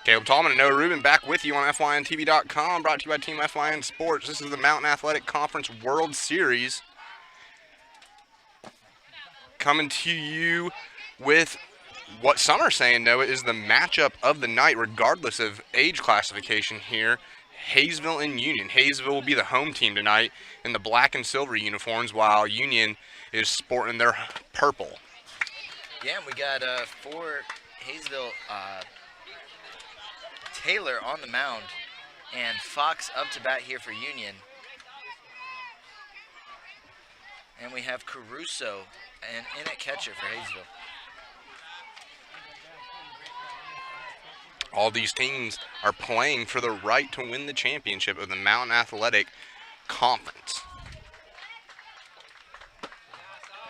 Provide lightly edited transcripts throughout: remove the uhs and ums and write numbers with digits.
Caleb Tallman and Noah Rubin back with you on FYNTV.com, brought to you by Team FYN Sports. This is the Mountain Athletic Conference World Series. Coming to you with what some are saying, Noah, is the matchup of the night, regardless of age classification here. Hayesville and Union. Hayesville will be the home team tonight in the black and silver uniforms, while Union is sporting their purple. Yeah, and we got for Hayesville, Taylor on the mound, and Fox up to bat here for Union. And we have Caruso and in at catcher for Hayesville. All these teams are playing for the right to win the championship of the Mountain Athletic Conference.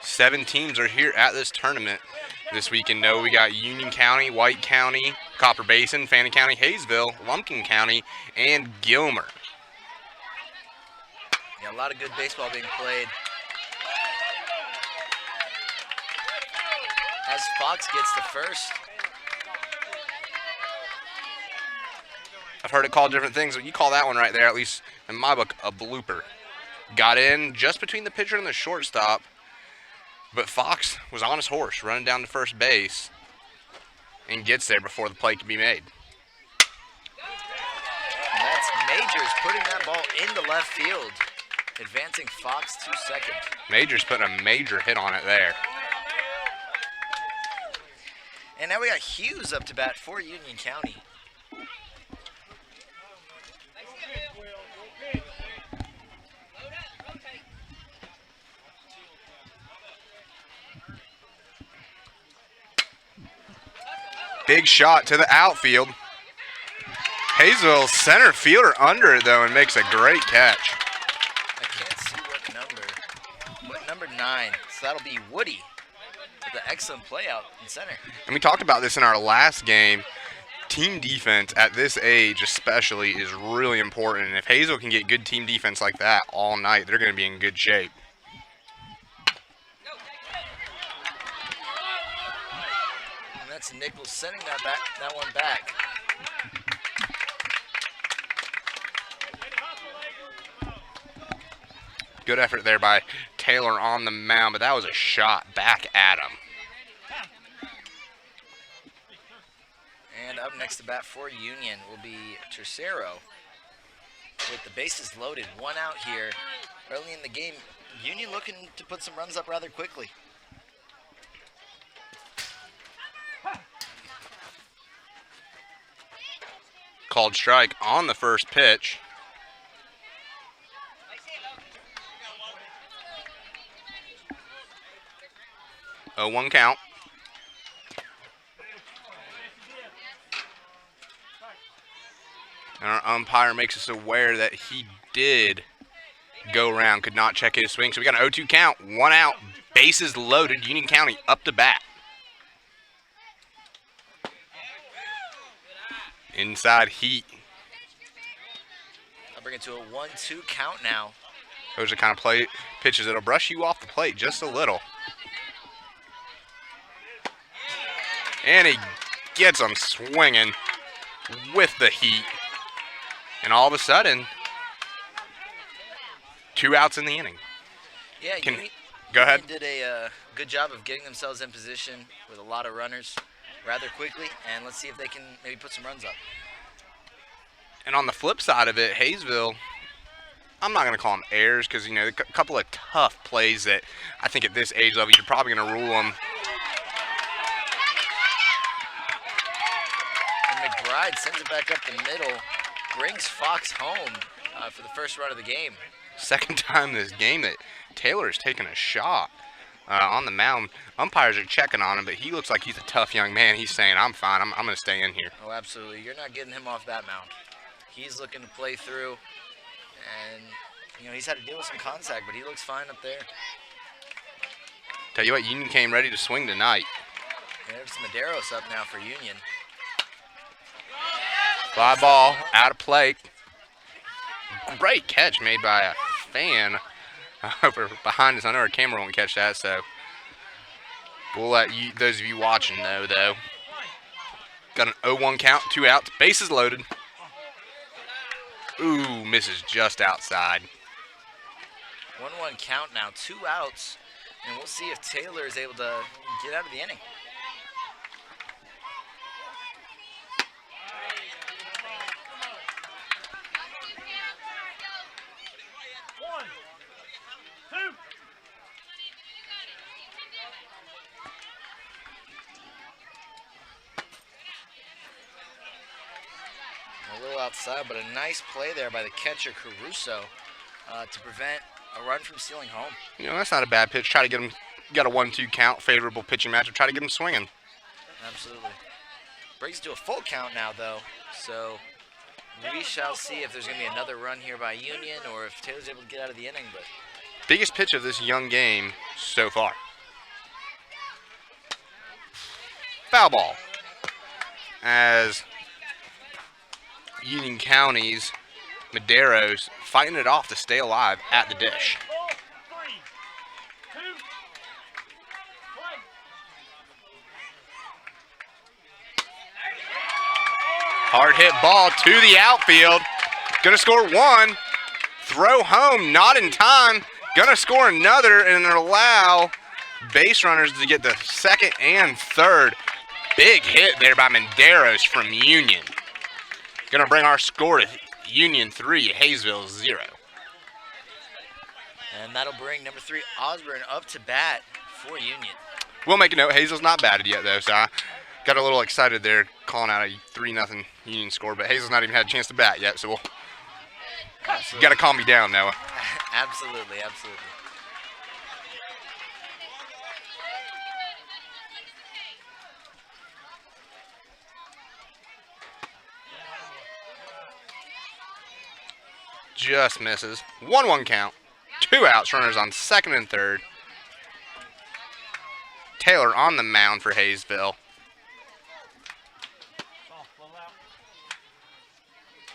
7 teams are here at this tournament this weekend. No, we got Union County, White County, Copper Basin, Fannin County, Hayesville, Lumpkin County, and Gilmer. Yeah, a lot of good baseball being played. As Fox gets the first. I've heard it called different things, but you call that one right there, at least in my book, a blooper. Got in just between the pitcher and the shortstop, but Fox was on his horse, running down to first base, and gets there before the play can be made. And that's Majors putting that ball into left field, advancing Fox to second. Majors putting a major hit on it there. And now we got Hughes up to bat for Union County. Big shot to the outfield. Hayesville center fielder under it, though, and makes a great catch. I can't see what number 9. So that'll be Woody with an excellent play out in center. And we talked about this in our last game. Team defense at this age especially is really important. And if Hayesville can get good team defense like that all night, they're going to be in good shape. And that's Nichols sending that one back. Good effort there by Taylor on the mound, but that was a shot back at him. And up next to bat for Union will be Tercero. With the bases loaded, 1 out here early in the game. Union looking to put some runs up rather quickly. Called strike on the first pitch. 0-1 count. And our umpire makes us aware that he did go around, could not check his swing. So we got an 0-2 count, 1 out, bases loaded, Union County up to bat. Inside heat. I'll bring it to a 1-2 count now. Those are kind of pitches that'll brush you off the plate just a little. And he gets them swinging with the heat. And all of a sudden, 2 outs in the inning. Yeah, go ahead. Union did a good job of getting themselves in position with a lot of runners rather quickly. And let's see if they can maybe put some runs up. And on the flip side of it, Hayesville, I'm not going to call them errors because, you know, a couple of tough plays that I think at this age level you're probably going to rule them. McBride sends it back up the middle, brings Fox home for the first run of the game. Second time this game that Taylor has taken a shot on the mound. Umpires are checking on him, but he looks like he's a tough young man. He's saying, I'm fine, I'm going to stay in here. Oh, absolutely. You're not getting him off that mound. He's looking to play through, and, you know, he's had to deal with some contact, but he looks fine up there. Tell you what, Union came ready to swing tonight. There's Medeiros up now for Union. Fly ball, out of play. Great catch made by a fan over behind us. I know our camera won't catch that, so we'll let those of you watching know, though. Got an 0-1 count, 2 outs, bases loaded. Ooh, misses just outside. 1-1 count now, 2 outs, and we'll see if Taylor is able to get out of the inning. A little outside, but a nice play there by the catcher, Caruso, to prevent a run from stealing home. You know, that's not a bad pitch. Try to get him, got a 1-2 count, favorable pitching matchup. Try to get him swinging. Absolutely. Brings it to a full count now, though, so we shall see if there's going to be another run here by Union or if Taylor's able to get out of the inning. But biggest pitch of this young game so far. Foul ball. As Union County's Madero's fighting it off to stay alive at the dish. Hard hit ball to the outfield. Gonna score one. Throw home, not in time. Gonna score another and allow base runners to get the second and third. Big hit there by Madero's from Union. Gonna bring our score to Union 3, Hayesville 0. And that'll bring number 3, Osborne, up to bat for Union. We'll make a note, Hayesville's not batted yet though, so I got a little excited there calling out a 3-0 Union score, but Hayesville's not even had a chance to bat yet, so you gotta calm me down, Noah. Absolutely, absolutely. Just misses. 1-1 count. 2 outs, runners on second and third. Taylor on the mound for Hayesville.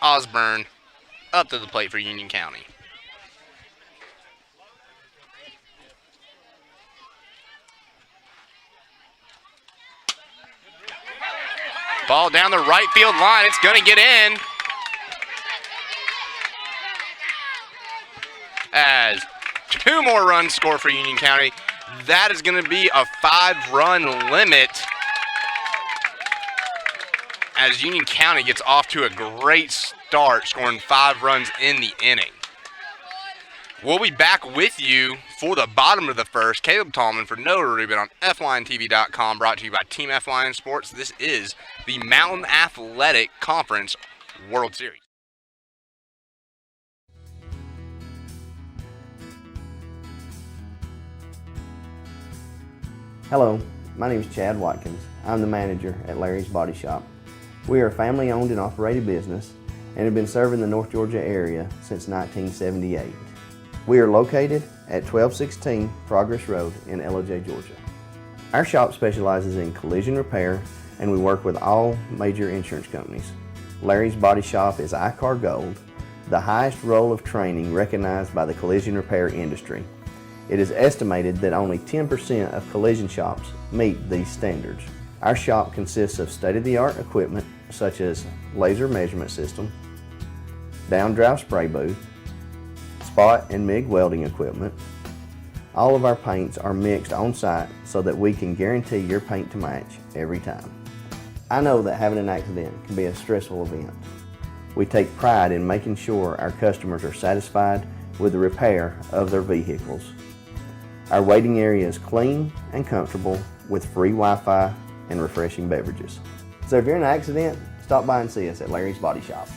Osborne up to the plate for Union County. Ball down the right field line. It's going to get in. As 2 more runs score for Union County. That is going to be a 5-run limit as Union County gets off to a great start, scoring 5 runs in the inning. We'll be back with you for the bottom of the first. Caleb Tallman for Noah Rubin on FLionTV.com, brought to you by Team F Lion Sports. This is the Mountain Athletic Conference World Series. Hello, my name is Chad Watkins. I'm the manager at Larry's Body Shop. We are a family-owned and operated business and have been serving the North Georgia area since 1978. We are located at 1216 Progress Road in LOJ, Georgia. Our shop specializes in collision repair and we work with all major insurance companies. Larry's Body Shop is ICAR Gold, the highest role of training recognized by the collision repair industry. It is estimated that only 10% of collision shops meet these standards. Our shop consists of state-of-the-art equipment such as laser measurement system, down-drive spray booth, spot and MIG welding equipment. All of our paints are mixed on-site so that we can guarantee your paint to match every time. I know that having an accident can be a stressful event. We take pride in making sure our customers are satisfied with the repair of their vehicles. Our waiting area is clean and comfortable with free Wi-Fi and refreshing beverages. So if you're in an accident, stop by and see us at Larry's Body Shop.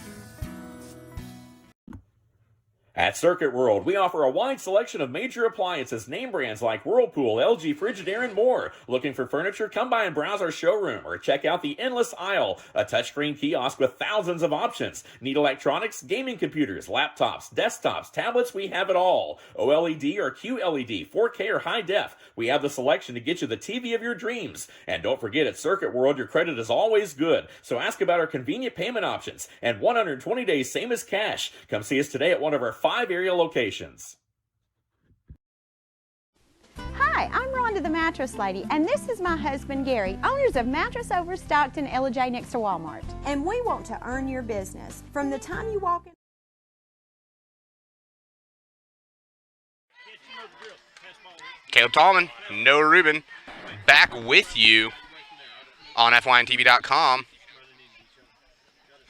At Circuit World, we offer a wide selection of major appliances, name brands like Whirlpool, LG, Frigidaire, and more. Looking for furniture? Come by and browse our showroom or check out the Endless Aisle, a touchscreen kiosk with thousands of options. Need electronics, gaming computers, laptops, desktops, tablets? We have it all. OLED or QLED, 4K or high def. We have the selection to get you the TV of your dreams. And don't forget, at Circuit World, your credit is always good. So ask about our convenient payment options and 120 days, same as cash. Come see us today at one of our 5 area locations. Hi, Hi, I'm Rhonda the Mattress Lady, and this is my husband Gary, owners of Mattress Overstocked in LJ next to Walmart. And we want to earn your business. From the time you walk in. Caleb Tallman, Noah Rubin, back with you on FYNTV.com.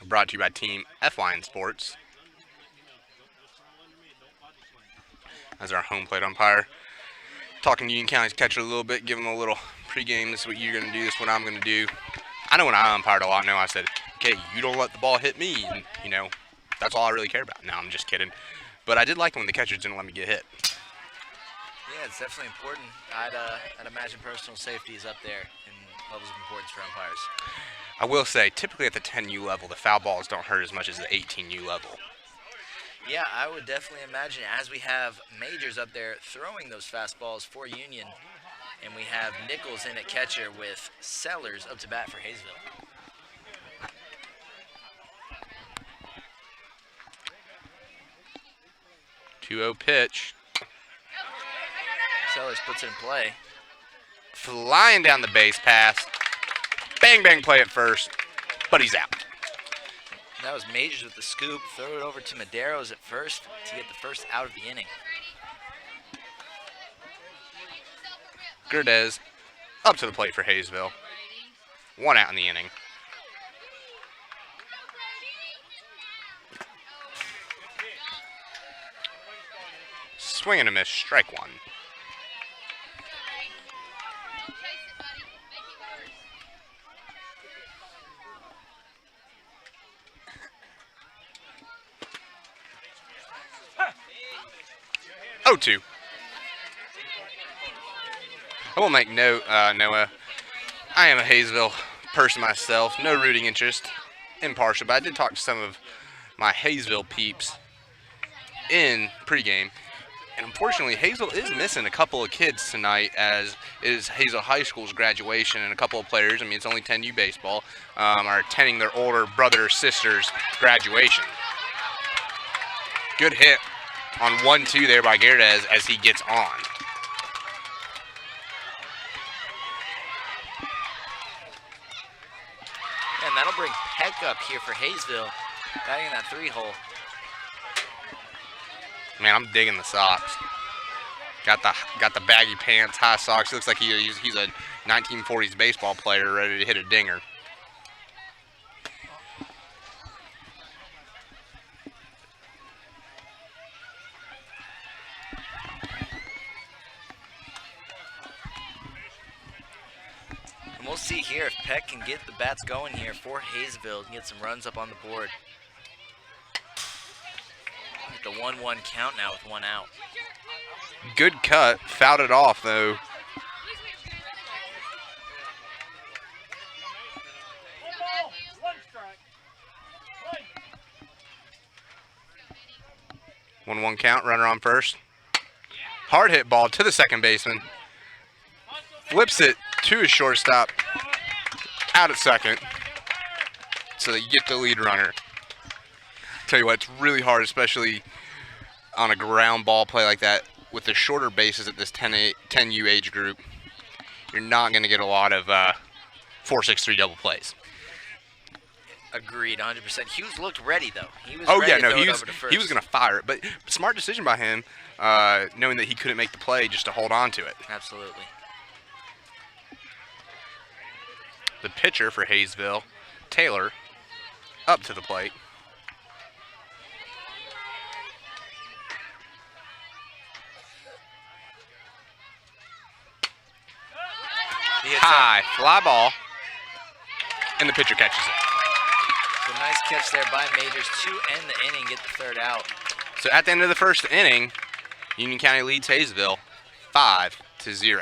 Brought to you by Team FYN Sports. As our home plate umpire. Talking to Union County's catcher a little bit, giving him a little pregame. This is what you're going to do. This is what I'm going to do. I know when I umpired a lot now, I said, okay, you don't let the ball hit me. And, you know, that's all I really care about. No, I'm just kidding. But I did like when the catchers didn't let me get hit. Yeah, it's definitely important. I'd imagine personal safety is up there in levels of importance for umpires. I will say, typically at the 10U level, the foul balls don't hurt as much as the 18U level. Yeah, I would definitely imagine as we have Majors up there throwing those fastballs for Union, and we have Nichols in at catcher with Sellers up to bat for Hayesville. Two-0 pitch. Sellers puts it in play. Flying down the base pass. Bang, bang play at first, but he's out. That was Majors with the scoop. Throw it over to Maderos at first to get the first out of the inning. Gerdez up to the plate for Hayesville. One out in the inning. Swing and a miss, strike one. Oh, 2. I will make note, Noah, I am a Hayesville person myself, no rooting interest, impartial, but I did talk to some of my Hayesville peeps in pregame, and unfortunately, Hayesville is missing a couple of kids tonight, as is Hayesville High School's graduation, and a couple of players, I mean, it's only 10U baseball, are attending their older brother or sister's graduation. Good hit on 1-2 there by Gerdez as he gets on. And that'll bring Peck up here for Hayesville, batting in that 3-hole. Man, I'm digging the socks. Got the baggy pants, high socks. He looks like he's a 1940s baseball player ready to hit a dinger. And we'll see here if Peck can get the bats going here for Hayesville and get some runs up on the board. The 1-1 count now with 1 out. Good cut, fouled it off though. One count, runner on first. Hard hit ball to the second baseman. Flips it to his shortstop. Out at second. So you get the lead runner. Tell you what, it's really hard, especially on a ground ball play like that with the shorter bases at this 10U age group. You're not going to get a lot of 4-6-3 double plays. Agreed, 100%. Hughes looked ready though. He was Oh ready yeah, to no, throw he it was over to first. he was going to fire it, but smart decision by him, knowing that he couldn't make the play just to hold on to it. Absolutely. The pitcher for Hayesville, Taylor, up to the plate. High fly ball, and the pitcher catches it. So nice catch there by Majors to end the inning, get the third out. So at the end of the first inning, Union County leads Hayesville 5-0.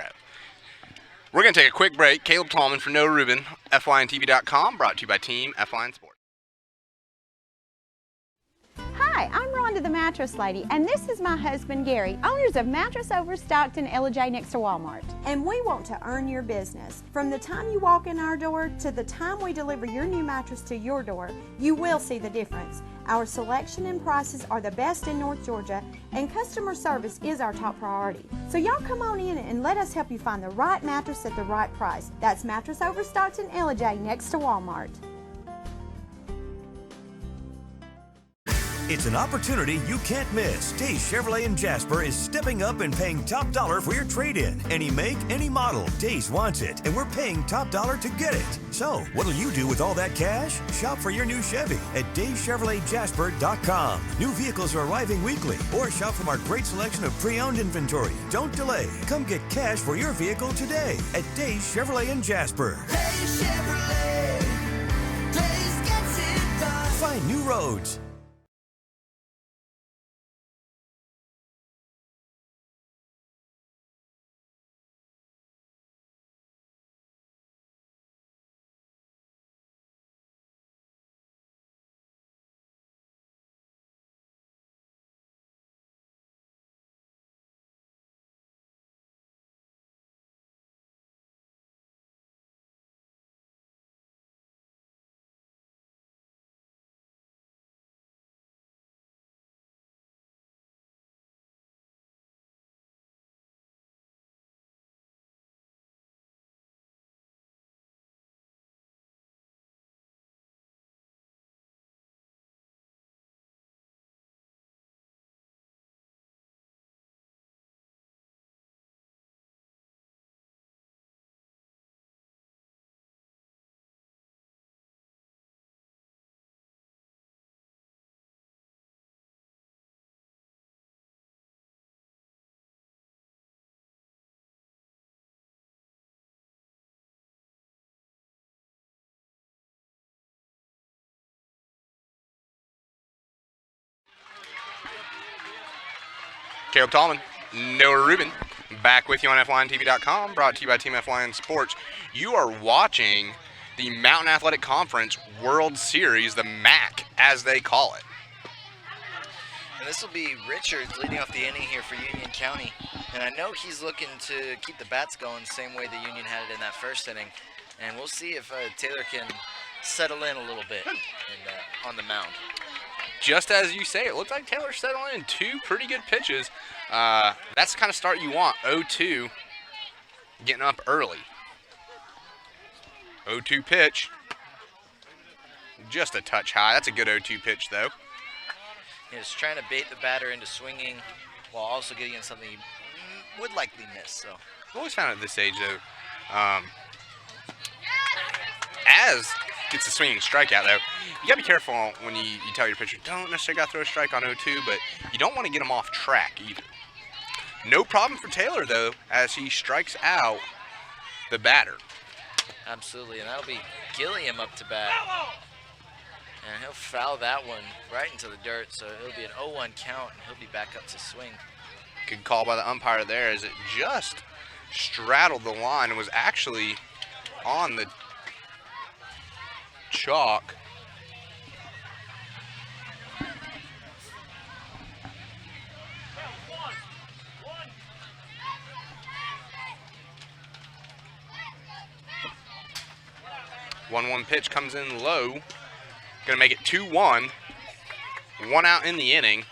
We're going to take a quick break. Caleb Tallman for Noah Rubin, FYNTV.com, brought to you by Team FYN Sports. Hi, I'm Rhonda the Mattress Lady, and this is my husband Gary, owners of Mattress Overstocked in LJ next to Walmart. And we want to earn your business. From the time you walk in our door to the time we deliver your new mattress to your door, you will see the difference. Our selection and prices are the best in North Georgia, and customer service is our top priority. So y'all come on in and let us help you find the right mattress at the right price. That's Mattress Overstocked in Ellijay next to Walmart. It's an opportunity you can't miss. Days Chevrolet in Jasper is stepping up and paying top dollar for your trade-in. Any make, any model. Days wants it, and we're paying top dollar to get it. So, what'll you do with all that cash? Shop for your new Chevy at DaysChevroletJasper.com. New vehicles are arriving weekly, or shop from our great selection of pre-owned inventory. Don't delay. Come get cash for your vehicle today at Days Chevrolet in Jasper. Days Chevrolet. Days gets it done. Find new roads. Caleb Tallman, Noah Rubin, back with you on FLionTV.com, brought to you by Team FLion Sports. You are watching the Mountain Athletic Conference World Series, the MAC, as they call it. And this will be Richards leading off the inning here for Union County. And I know he's looking to keep the bats going the same way the Union had it in that first inning. And we'll see if Taylor can settle in a little bit on the mound. Just as you say, it looked like Taylor settled in two pretty good pitches. That's the kind of start you want. 0-2, getting up early. 0-2 pitch. Just a touch high. That's a good 0-2 pitch, though. He's trying to bait the batter into swinging while also getting in something he would likely miss. So I've always found at this age, though, as gets the swinging strikeout, though, you got to be careful when you tell your pitcher, don't necessarily got to throw a strike on 0-2, but you don't want to get him off track either. No problem for Taylor, though, as he strikes out the batter. absolutely, and that'll be Gilliam up to bat. And he'll foul that one right into the dirt, so it'll be an 0-1 count, and he'll be back up to swing. Good call by the umpire there, as it just straddled the line and was actually on the chalk. One pitch comes in low. Gonna make it 2-1. One out in the inning.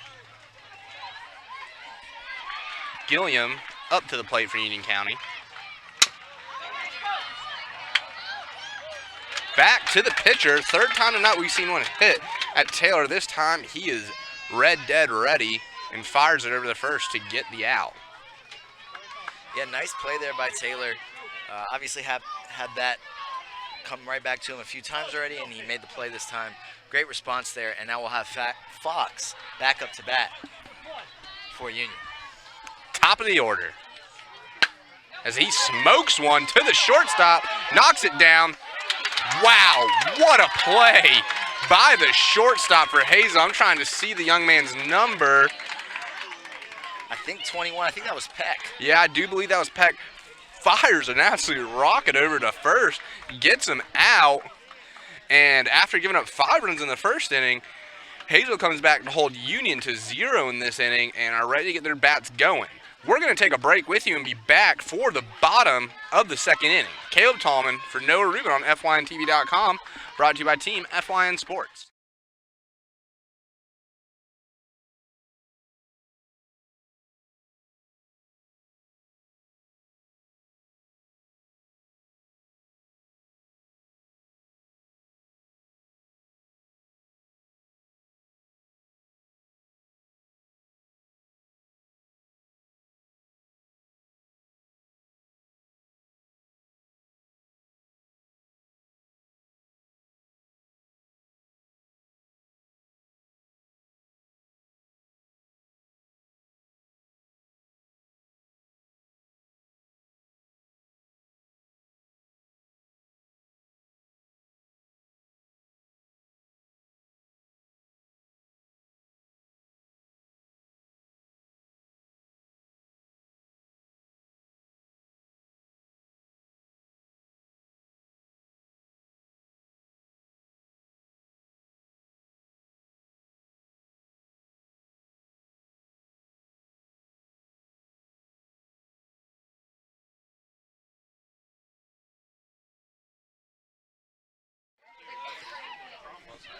Gilliam up to the plate for Union County. Back to the pitcher. Third time tonight we've seen one hit at Taylor. This time he is red dead ready and fires it over the first to get the out. Yeah, nice play there by Taylor. Obviously had that come right back to him a few times already, and he made the play this time. Great response there, and now we'll have Fox back up to bat for Union. Top of the order. As he smokes one to the shortstop, knocks it down. Wow, what a play by the shortstop for Hayesville. I'm trying to see the young man's number. I think 21, I think that was Peck. Yeah, I do believe that was Peck. Fires an absolute rocket over to first, gets him out, and after giving up 5 runs in the first inning, Hayesville comes back to hold Union to 0 in this inning and are ready to get their bats going. We're going to take a break with you and be back for the bottom of the second inning. Caleb Tallman for Noah Rubin on FLionTV.com, brought to you by Team FLion Sports.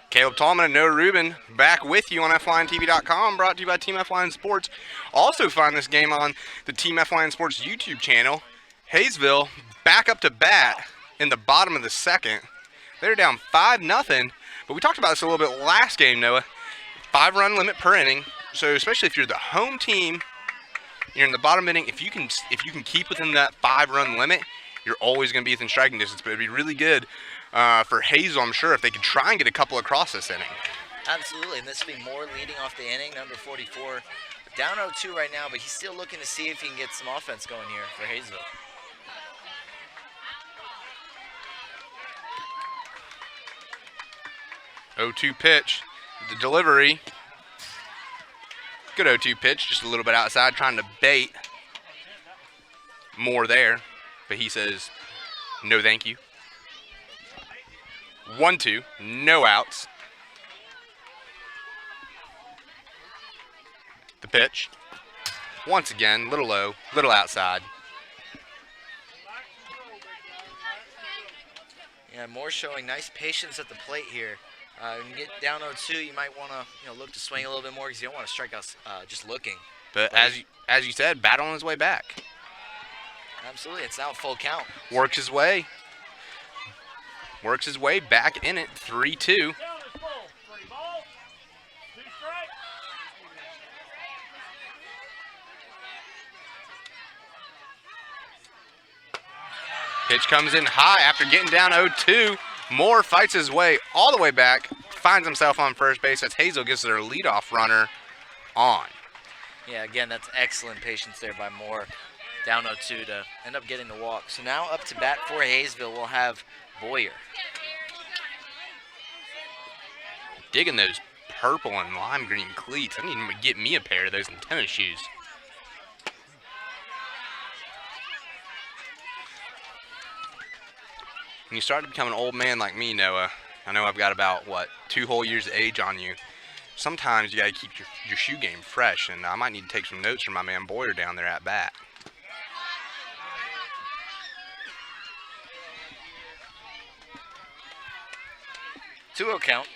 Caleb Tallman and Noah Rubin back with you on FLineTV.com, brought to you by Team F-Line Sports. Also find this game on the Team F-Line Sports YouTube channel. Hayesville back up to bat in the bottom of the second. They're down 5-0, but we talked about this a little bit last game, Noah. 5-run limit per inning, so especially if you're the home team, you're in the bottom inning, if you can keep within that 5-run limit, you're always going to be within striking distance. But it'd be really good for Hayesville, I'm sure, if they could try and get a couple across this inning. Absolutely, and this will be Moore leading off the inning, number 44. Down 0-2 right now, but he's still looking to see if he can get some offense going here for Hayesville. .02 pitch, the delivery. Good 0-2 pitch, just a little bit outside, trying to bait Moore there, but he says, no thank you. 1-2, no outs. The pitch, once again, little low, little outside. Yeah, Moore showing nice patience at the plate here. When you get down 0-2, you might want to look to swing a little bit more because you don't want to strike out just looking. But as you said, battling his way back. Absolutely, it's now full count. Works his way back in it, 3-2. Pitch comes in high after getting down 0-2. Moore fights his way all the way back, finds himself on first base as Hayesville gets their leadoff runner on. Yeah, again, that's excellent patience there by Moore. Down 0-2 to end up getting the walk. So now up to bat for Hayesville, we'll have Boyer. Digging those purple and lime green cleats. I need to get me a pair of those in tennis shoes. When you start to become an old man like me, Noah, I know I've got about, 2 whole years of age on you. Sometimes you got to keep your shoe game fresh, and I might need to take some notes from my man Boyer down there at bat. Two-0 count.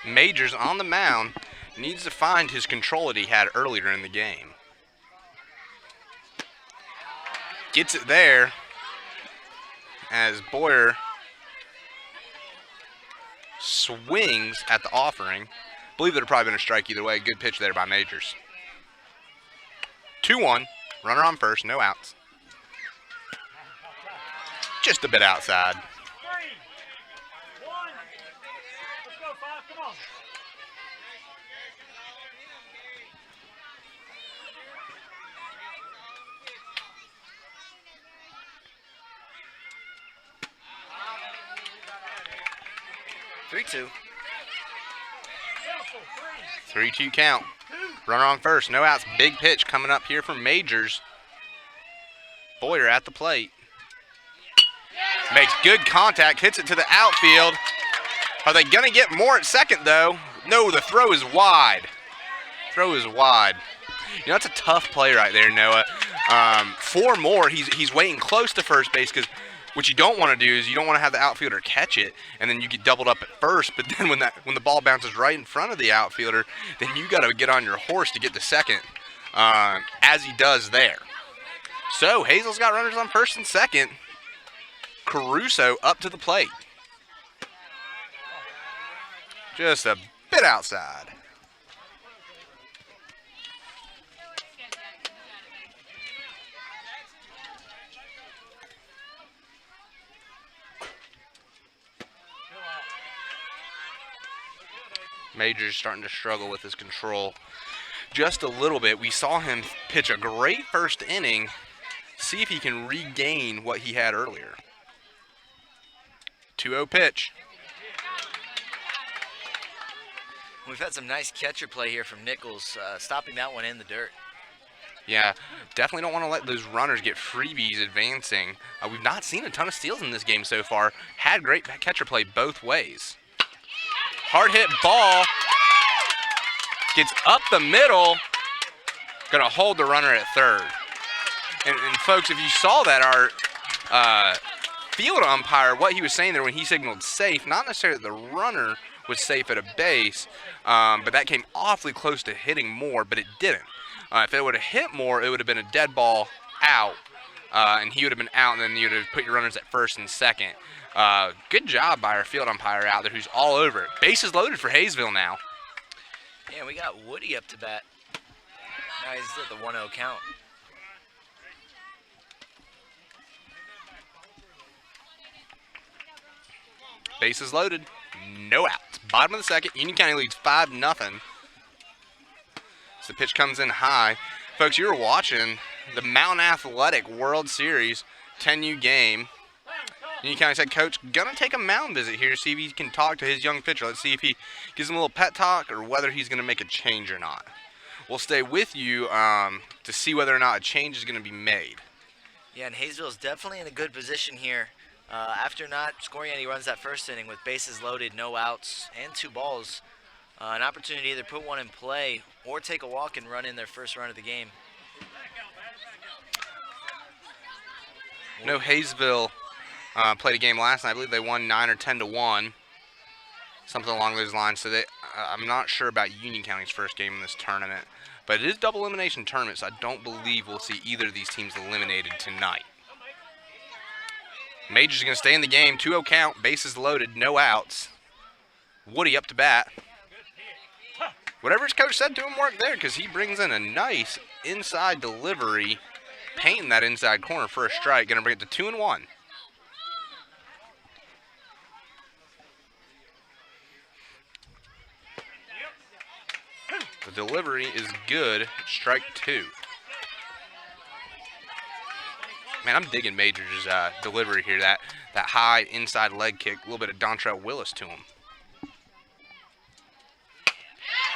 Majors on the mound needs to find his control that he had earlier in the game. Gets it there as Boyer swings at the offering. Believe it would have probably been a strike either way. Good pitch there by Majors. 2-1. Runner on first, no outs. Just a bit outside. 3-2. 3-2 count. Runner on first, no outs. Big pitch coming up here from Majors. Boyer at the plate. Makes good contact, hits it to the outfield. Are they going to get more at second, though? No, the throw is wide. Throw is wide. You know, that's a tough play right there, Noah. For Moore, he's waiting close to first base because what you don't want to do is you don't want to have the outfielder catch it, and then you get doubled up at first. But then when the ball bounces right in front of the outfielder, then you got to get on your horse to get to second, as he does there. So Hazel's got runners on first and second. Caruso up to the plate. Just a bit outside. Major's starting to struggle with his control just a little bit. We saw him pitch a great first inning. See if he can regain what he had earlier. 2-0 pitch. We've had some nice catcher play here from Nichols, stopping that one in the dirt. Yeah, definitely don't want to let those runners get freebies advancing. We've not seen a ton of steals in this game so far. Had great catcher play both ways. Hard hit ball. Gets up the middle. Gonna hold the runner at third. And folks, if you saw that, our field umpire, what he was saying there when he signaled safe, not necessarily that the runner was safe at a base, but that came awfully close to hitting more, but it didn't. If it would have hit more, it would have been a dead ball out, and he would have been out, and then you would have put your runners at first and second. Good job by our field umpire out there who's all over it. Bases loaded for Hayesville now. Yeah, we got Woody up to bat. Now he's at the 1-0 count. Bases loaded, no outs. Bottom of the second, Union County leads 5-0. So the pitch comes in high. Folks, you were watching the Mountain Athletic World Series 10U game. Union County's head coach gonna take a mound visit here, see if he can talk to his young pitcher. Let's see if he gives him a little pet talk or whether he's gonna make a change or not. We'll stay with you to see whether or not a change is gonna be made. Yeah, and Hayesville is definitely in a good position here. After not scoring any runs that first inning with bases loaded, no outs, and 2 balls, an opportunity to either put one in play or take a walk and run in their first run of the game. No, Hayesville played a game last night. I believe they won 9 or 10-1, something along those lines. So I'm not sure about Union County's first game in this tournament, but it is double elimination tournament, so I don't believe we'll see either of these teams eliminated tonight. Major's going to stay in the game. 2-0 count. Bases loaded. No outs. Woody up to bat. Whatever his coach said to him worked there because he brings in a nice inside delivery, painting that inside corner for a strike. Going to bring it to 2-1. The delivery is good. Strike 2. Man, I'm digging Major's delivery here. That high inside leg kick, a little bit of Dontrell Willis to him.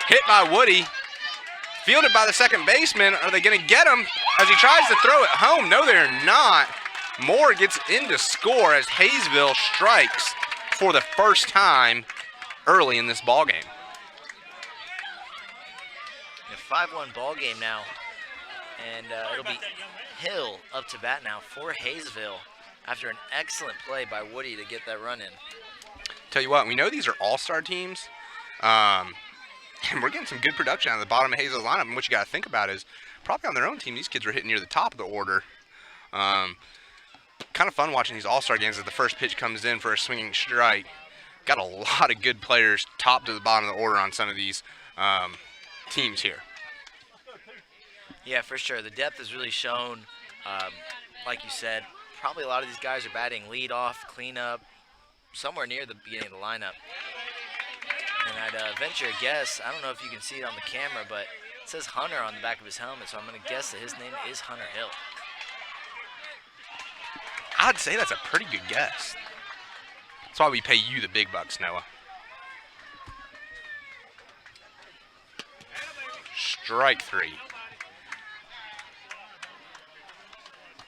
Hit by Woody. Fielded by the second baseman. Are they going to get him as he tries to throw it home? No, they're not. Moore gets in to score as Hayesville strikes for the first time early in this ballgame. A 5-1 ball game now, and it'll be Hill up to bat now for Hayesville after an excellent play by Woody to get that run in. Tell you what, we know these are all-star teams, and we're getting some good production out of the bottom of Hayesville's lineup. And what you got to think about is probably on their own team, these kids are hitting near the top of the order. Kind of fun watching these all-star games as the first pitch comes in for a swinging strike. Got a lot of good players top to the bottom of the order on some of these teams here. Yeah, for sure. The depth is really shown. Like you said, probably a lot of these guys are batting leadoff, cleanup, somewhere near the beginning of the lineup. And I'd venture a guess, I don't know if you can see it on the camera, but it says Hunter on the back of his helmet, so I'm going to guess that his name is Hunter Hill. I'd say that's a pretty good guess. That's why we pay you the big bucks, Noah. Strike 3.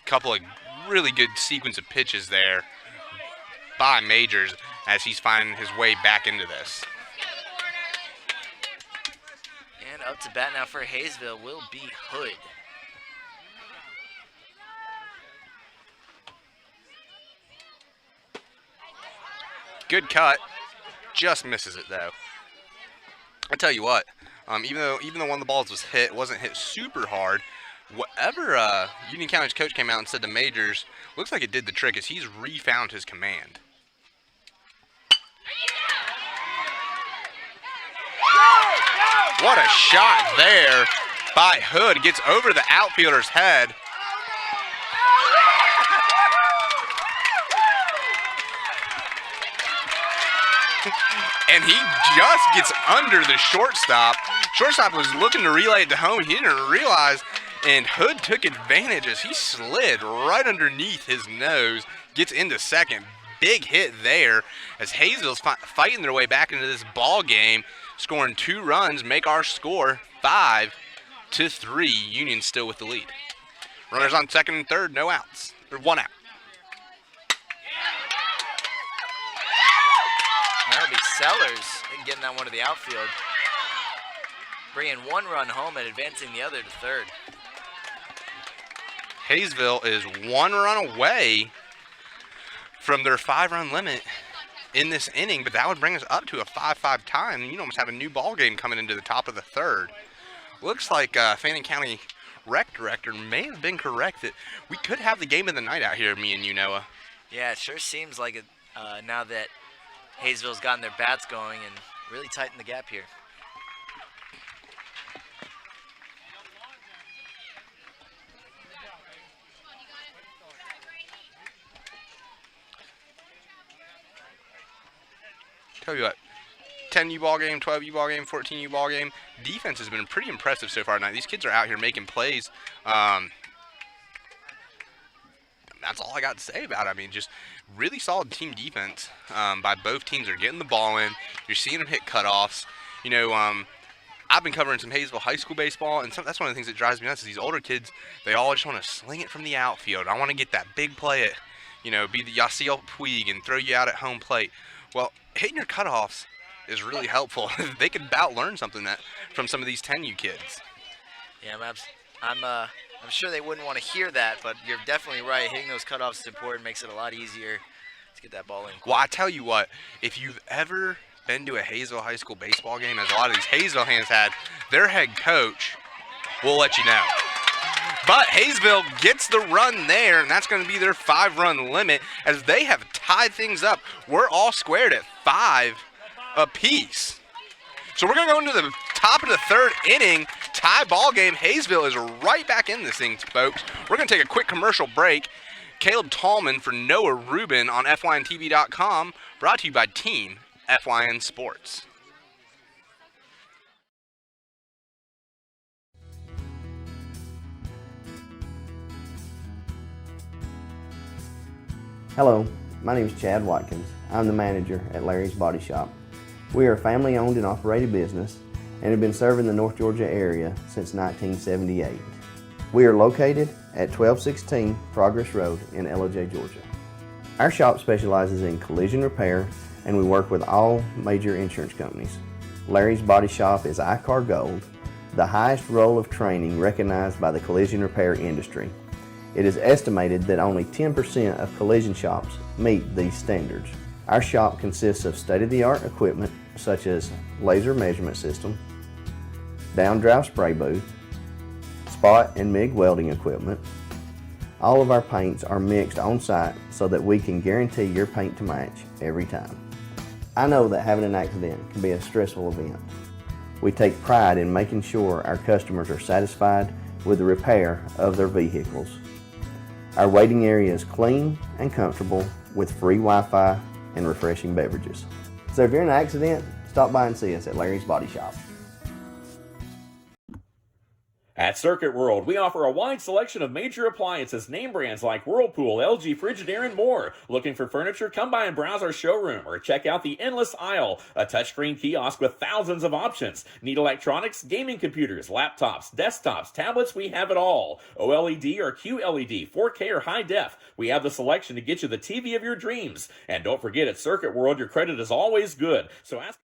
Couple of really good sequence of pitches there by Majors as he's finding his way back into this. And up to bat now for Hayesville will be Hood. Good cut, just misses it though. I tell you what, even though one of the balls was hit, it wasn't hit super hard. Whatever Union County's coach came out and said to Majors, looks like it did the trick as he's refound his command. What a shot there by Hood. Gets over the outfielder's head. And he just gets under the shortstop. Shortstop was looking to relay it to home. He didn't realize, and Hood took advantage as he slid right underneath his nose. Gets into second. Big hit there as Hayesville's fighting their way back into this ball game, scoring 2 runs, make our score 5-3. Union still with the lead. Runners on second and third, no outs, or 1 out. That'll be Sellers getting that one to the outfield. Bringing 1 run home and advancing the other to third. Hayesville is 1 run away from their 5-run limit in this inning, but that would bring us up to a 5-5 tie, and you'd almost have a new ball game coming into the top of the third. Looks like Fannin County Rec Director may have been correct that we could have the game of the night out here, me and you, Noah. Yeah, it sure seems like it now that Hayesville's gotten their bats going and really tightened the gap here. Tell you what, 10U ball game, 12U ball game, 14U ball game. Defense has been pretty impressive so far tonight. These kids are out here making plays. That's all I got to say about it. I mean, just really solid team defense by both teams. They're getting the ball in. You're seeing them hit cutoffs. You know, I've been covering some Hayesville high school baseball, and that's one of the things that drives me nuts is these older kids, they all just want to sling it from the outfield. I want to get that big play at, you know, be the Yasiel Puig and throw you out at home plate. Well, hitting your cutoffs is really helpful. They could about learn something from some of these 10U kids. Yeah, I'm sure they wouldn't want to hear that, but you're definitely right. Hitting those cutoffs is important, makes it a lot easier to get that ball in. Well, I tell you what, if you've ever been to a Hayesville high school baseball game, as a lot of these Hayesville hands had, their head coach will let you know. But Hayesville gets the run there, and that's going to be their 5-run limit as they have tied things up. We're all squared at 5 apiece. So we're going to go into the top of the third inning, tie ball game. Hayesville is right back in this thing, folks. We're going to take a quick commercial break. Caleb Tallman for Noah Rubin on FYNTV.com, brought to you by Team FYN Sports. Hello, my name is Chad Watkins. I'm the manager at Larry's Body Shop. We are a family-owned and operated business and have been serving the North Georgia area since 1978. We are located at 1216 Progress Road in LOJ, Georgia. Our shop specializes in collision repair and we work with all major insurance companies. Larry's Body Shop is ICAR Gold, the highest role of training recognized by the collision repair industry. It is estimated that only 10% of collision shops meet these standards. Our shop consists of state-of-the-art equipment such as laser measurement system, down-drive spray booth, spot and MIG welding equipment. All of our paints are mixed on site so that we can guarantee your paint to match every time. I know that having an accident can be a stressful event. We take pride in making sure our customers are satisfied with the repair of their vehicles. Our waiting area is clean and comfortable with free Wi-Fi and refreshing beverages. So if you're in an accident, stop by and see us at Larry's Body Shop. At Circuit World, we offer a wide selection of major appliances, name brands like Whirlpool, LG, Frigidaire, and more. Looking for furniture? Come by and browse our showroom or check out the endless aisle, a touchscreen kiosk with thousands of options. Need electronics, gaming computers, laptops, desktops, tablets? We have it all. OLED or QLED, 4K or high def. We have the selection to get you the TV of your dreams. And don't forget, at Circuit World, your credit is always good. So ask.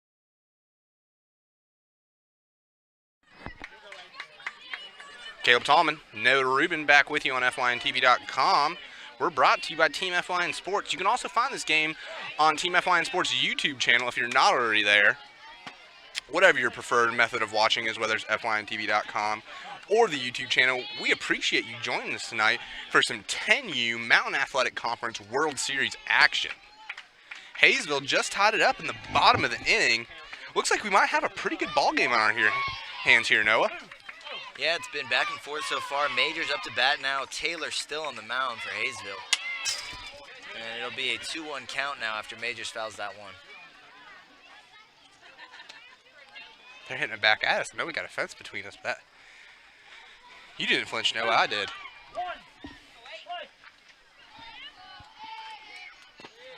Caleb Tallman, Noah Rubin back with you on FYNTV.com. We're brought to you by Team FYN Sports. You can also find this game on Team FYN Sports YouTube channel if you're not already there. Whatever your preferred method of watching is, whether it's FYNTV.com or the YouTube channel, we appreciate you joining us tonight for some 10U Mountain Athletic Conference World Series action. Hayesville just tied it up in the bottom of the inning. Looks like we might have a pretty good ball game on our hands here, Noah. Yeah, it's been back and forth so far. Major's up to bat now. Taylor's still on the mound for Hayesville. And it'll be a 2-1 count now after Majors fouls that one. They're hitting it back at us. I know we got a fence between us, but you didn't flinch, Noah. I did.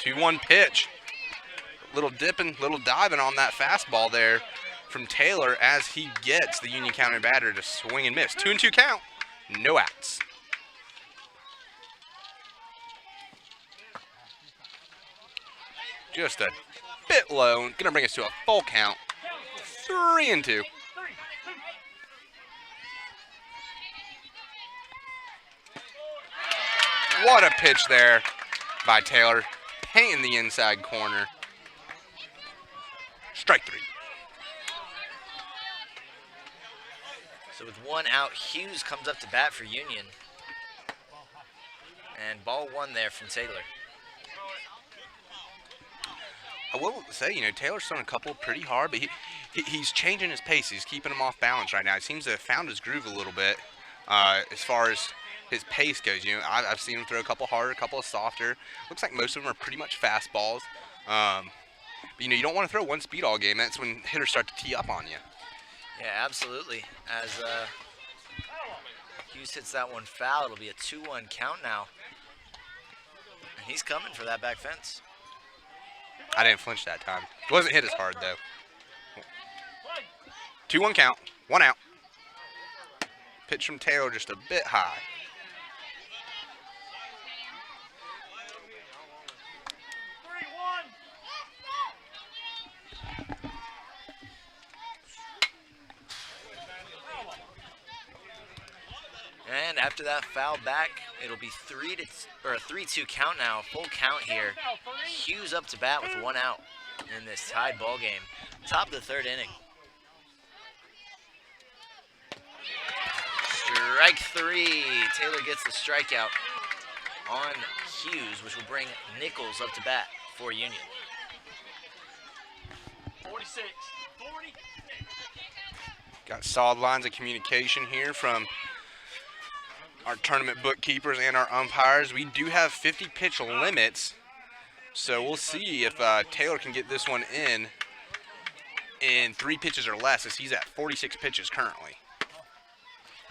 2-1 pitch. Little dipping, little diving on that fastball there from Taylor as he gets the Union County batter to swing and miss. 2-2 count, no outs. Just a bit low, gonna bring us to a full count. 3-2. What a pitch there by Taylor, painting the inside corner. Strike three. So with one out, Hughes comes up to bat for Union. And ball one there from Taylor. I will say, Taylor's thrown a couple pretty hard, but he's changing his pace. He's keeping him off balance right now. He seems to have found his groove a little bit as far as his pace goes. I've seen him throw a couple harder, a couple of softer. Looks like most of them are pretty much fastballs. But, you don't want to throw one speed all game. That's when hitters start to tee up on you. Yeah, absolutely. As Hughes hits that one foul, it'll be a 2-1 count now. And he's coming for that back fence. I didn't flinch that time. It wasn't hit as hard, though. 2-1 count. 1 out. Pitch from Taylor just a bit high. And after that foul back, it'll be a 3-2 count now. Full count here. Hughes up to bat with 1 out in this tied ball game. Top of the third inning. Strike three. Taylor gets the strikeout on Hughes, which will bring Nichols up to bat for Union. 46. Got solid lines of communication here from our tournament bookkeepers and our umpires. We do have 50 pitch limits, so we'll see if Taylor can get this one in 3 pitches or less, as he's at 46 pitches currently.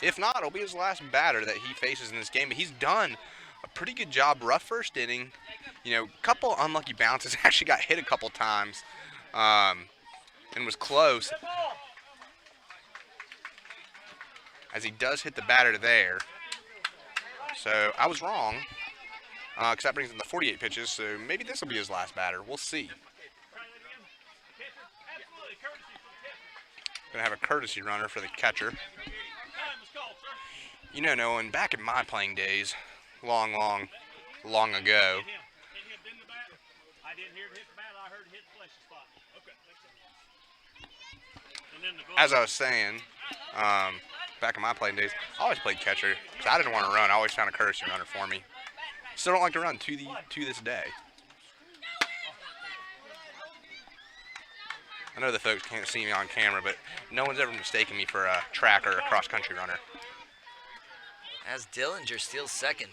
If not, it'll be his last batter that he faces in this game. But he's done a pretty good job. Rough first inning. Couple unlucky bounces. Actually got hit a couple times and was close, as he does hit the batter there. So I was wrong, because that brings him to 48 pitches. So maybe this will be his last batter. We'll see. Gonna have a courtesy runner for the catcher. Noah, back in my playing days, long ago, as I was saying, back in my playing days, I always played catcher because I didn't want to run. I always found a courtesy runner for me. Still don't like to run to this day. I know the folks can't see me on camera, but no one's ever mistaken me for a track or a cross-country runner. As Dillinger steals second.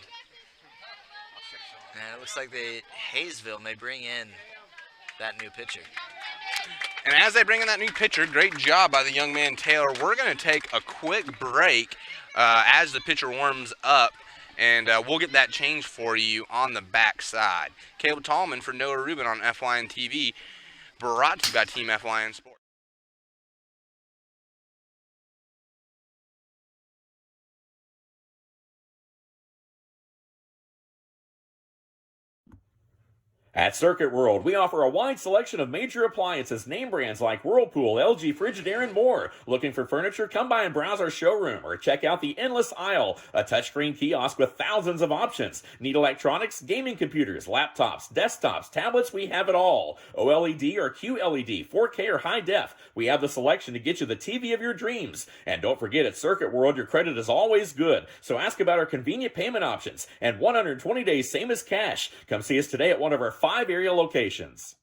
And it looks like Hayesville may bring in that new pitcher. And as they bring in that new pitcher, great job by the young man Taylor. We're going to take a quick break as the pitcher warms up, and we'll get that change for you on the backside. Caleb Tallman for Noah Rubin on FYN TV, brought to you by Team FYN Sports. At Circuit World, we offer a wide selection of major appliances, name brands like Whirlpool, LG, Frigidaire, and more. Looking for furniture? Come by and browse our showroom or check out the Endless Aisle, a touchscreen kiosk with thousands of options. Need electronics, gaming computers, laptops, desktops, tablets? We have it all. OLED or QLED, 4K or high def. We have the selection to get you the TV of your dreams. And don't forget, at Circuit World, your credit is always good. So ask about our convenient payment options and 120 days, same as cash. Come see us today at one of our 5 area locations.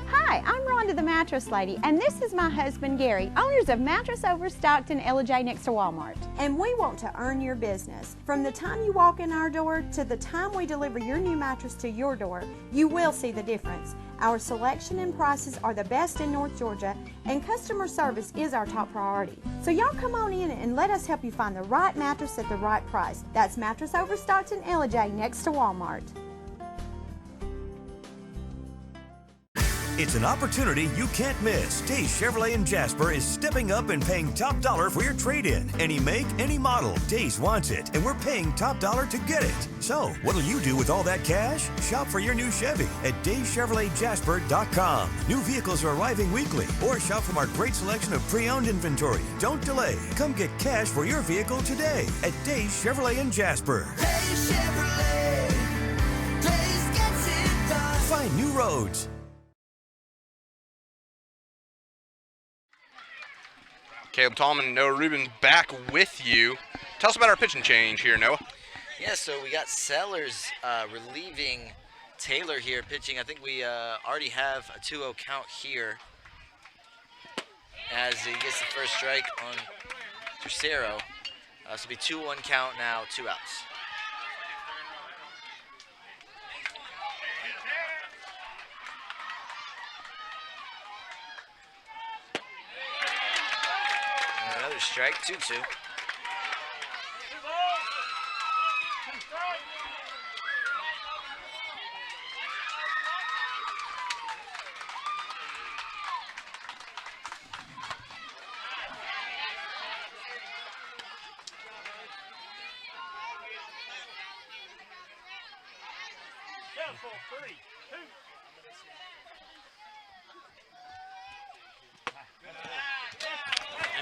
Hi, I'm Rhonda the Mattress Lady, and this is my husband Gary, owners of Mattress Overstocked in LJ next to Walmart. And we want to earn your business. From the time you walk in our door to the time we deliver your new mattress to your door, you will see the difference. Our selection and prices are the best in North Georgia, and customer service is our top priority. So y'all come on in and let us help you find the right mattress at the right price. That's Mattress Overstocked in LJ next to Walmart. It's an opportunity you can't miss. Days Chevrolet in Jasper is stepping up and paying top dollar for your trade-in. Any make, any model. Days wants it, and we're paying top dollar to get it. So, what'll you do with all that cash? Shop for your new Chevy at DaysChevroletJasper.com. New vehicles are arriving weekly, or shop from our great selection of pre-owned inventory. Don't delay. Come get cash for your vehicle today at Days Chevrolet in Jasper. Days Chevrolet. Days gets it done. Find new roads. Caleb Tallman and Noah Rubin back with you. Tell us about our pitching change here, Noah. Yeah, so we got Sellers relieving Taylor here pitching. I think we already have a 2-0 count here as he gets the first strike on Tercero. So it'll be 2-1 count now, 2 outs. And another strike, 2-2.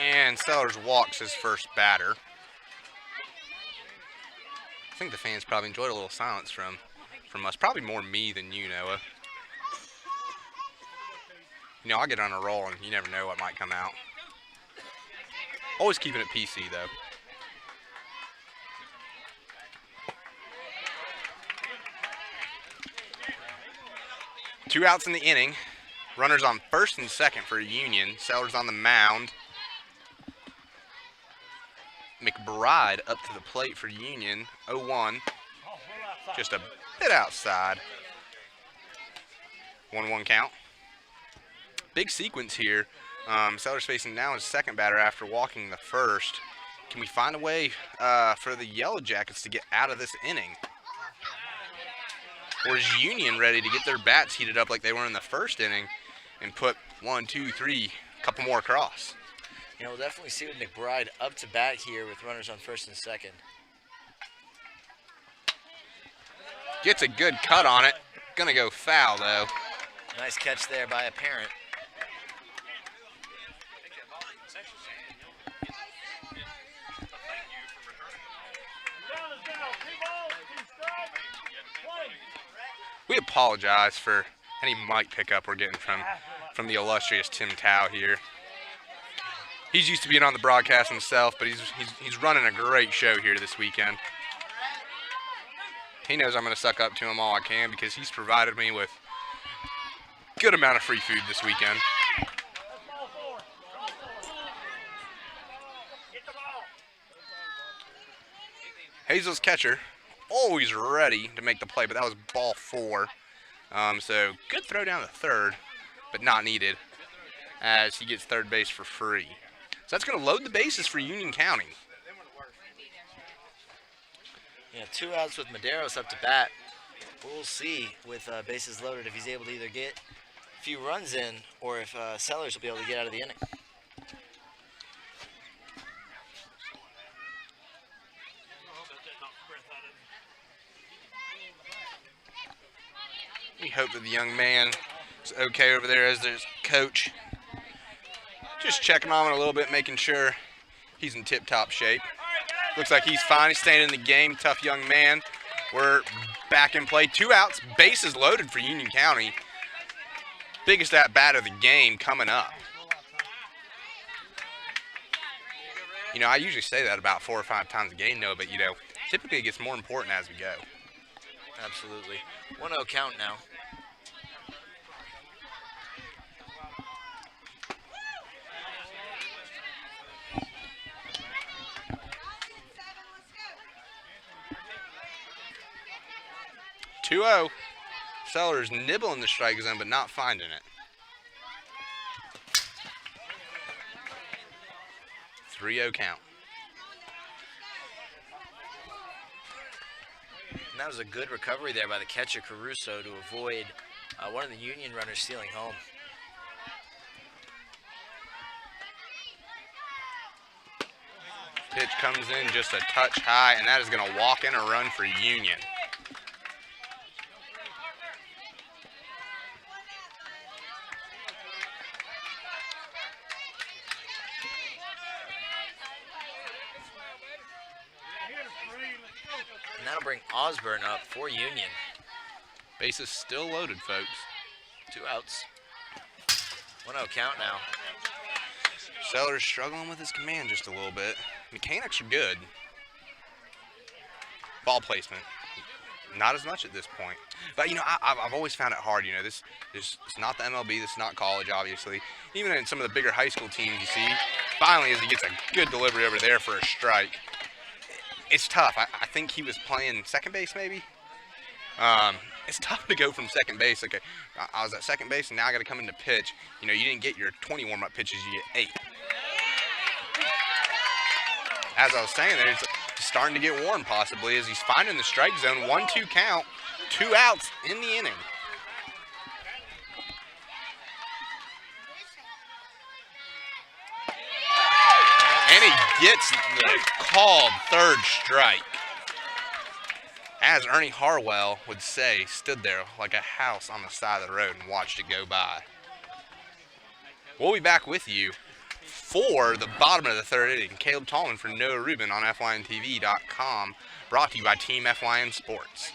And Sellers walks his first batter. I think the fans probably enjoyed a little silence from us. Probably more me than you, Noah. You know, I'll get on a roll and you never know what might come out. Always keeping it PC, though. Two outs in the inning. Runners on first and second for Union. Sellers on the mound. McBride up to the plate for Union. 0-1. Just a bit outside. 1-1 count. Big sequence here. Sellers facing now his second batter after walking the first. Can we find a way for the Yellow Jackets to get out of this inning? Or is Union ready to get their bats heated up like they were in the first inning and put 1, 2, 3, a couple more across? You know, we'll definitely see with McBride up to bat here with runners on first and second. Gets a good cut on it. Gonna go foul, though. Nice catch there by a parent. We apologize for any mic pickup we're getting from the illustrious Tim Tao here. He's used to being on the broadcast himself, but he's running a great show here this weekend. He knows I'm going to suck up to him all I can because he's provided me with a good amount of free food this weekend. Hayesville's catcher, always ready to make the play, but that was ball 4. So good throw down the third, but not needed as he gets third base for free. So that's going to load the bases for Union County. Yeah, 2 outs with Maderos up to bat. We'll see with bases loaded if he's able to either get a few runs in or if Sellers will be able to get out of the inning. We hope that the young man is okay over there as their coach. Just checking on him a little bit, making sure he's in tip-top shape. Looks like he's fine. He's staying in the game. Tough young man. We're back in play. 2 outs, bases loaded for Union County. Biggest at-bat of the game coming up. You know, I usually say that about 4 or 5 times a game, no, but, you know, typically it gets more important as we go. Absolutely. 1-0 count now. Sellers nibbling the strike zone, but not finding it. 3-0 count. And that was a good recovery there by the catcher Caruso to avoid one of the Union runners stealing home. Pitch comes in just a touch high, and that is going to walk in a run for Union. And that'll bring Osborne up for Union. Bases still loaded, folks. 2 outs. 1-0 count now. Sellers struggling with his command just a little bit. Mechanics are good. Ball placement, not as much at this point. But, you know, I've always found it hard. You know, this it's not the MLB. This is not college, obviously. Even in some of the bigger high school teams you see, finally as he gets a good delivery over there for a strike, it's tough. I think he was playing second base maybe. It's tough to go from second base. Okay, I was at second base and now I got to come into pitch. You know, you didn't get your 20 warm-up pitches, you get 8. As I was saying there, it's starting to get warm possibly as he's finding the strike zone. 1-2 count, 2 outs in the inning. And he gets the called third strike. As Ernie Harwell would say, stood there like a house on the side of the road and watched it go by. We'll be back with you for the bottom of the third inning. Caleb Tallman for Noah Rubin on FYNTV.com. Brought to you by Team FYN Sports.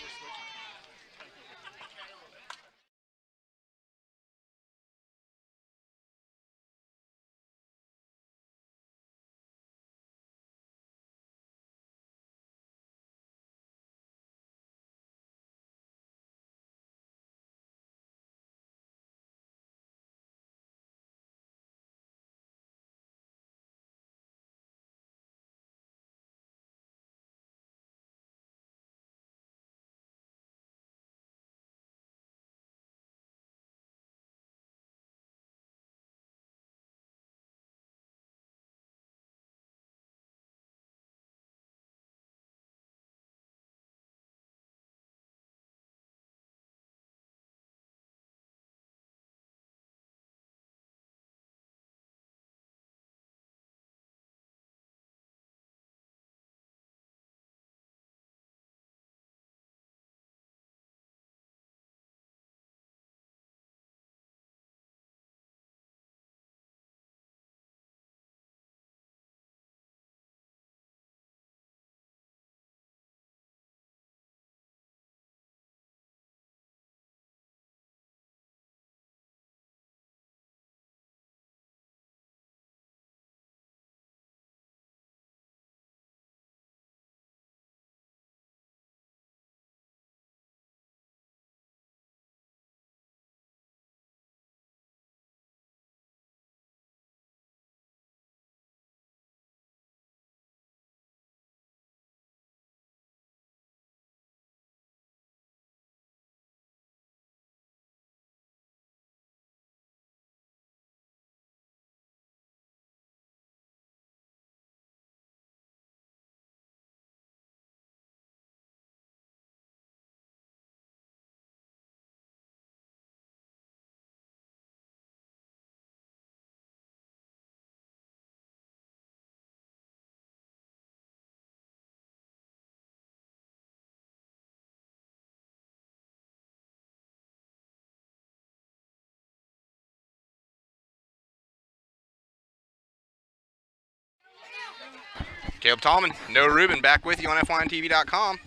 Caleb Tallman, Noah Rubin back with you on FYNTV.com.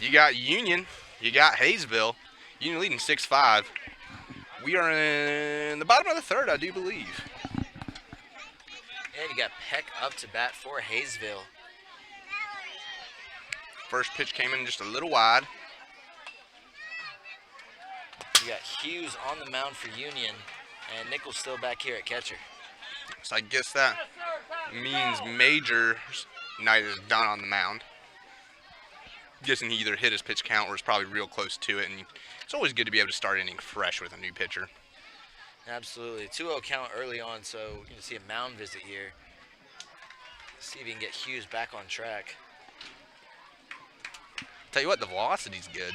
You got Union, you got Hayesville. Union leading 6-5. We are in the bottom of the third, I do believe. And you got Peck up to bat for Hayesville. First pitch came in just a little wide. You got Hughes on the mound for Union, and Nichols still back here at catcher. So I guess that means Major's night is done on the mound. Guessing he either hit his pitch count or is probably real close to it. And it's always good to be able to start inning fresh with a new pitcher. Absolutely. 2-0 count early on, so we're going to see a mound visit here. See if he can get Hughes back on track. Tell you what, the velocity's good.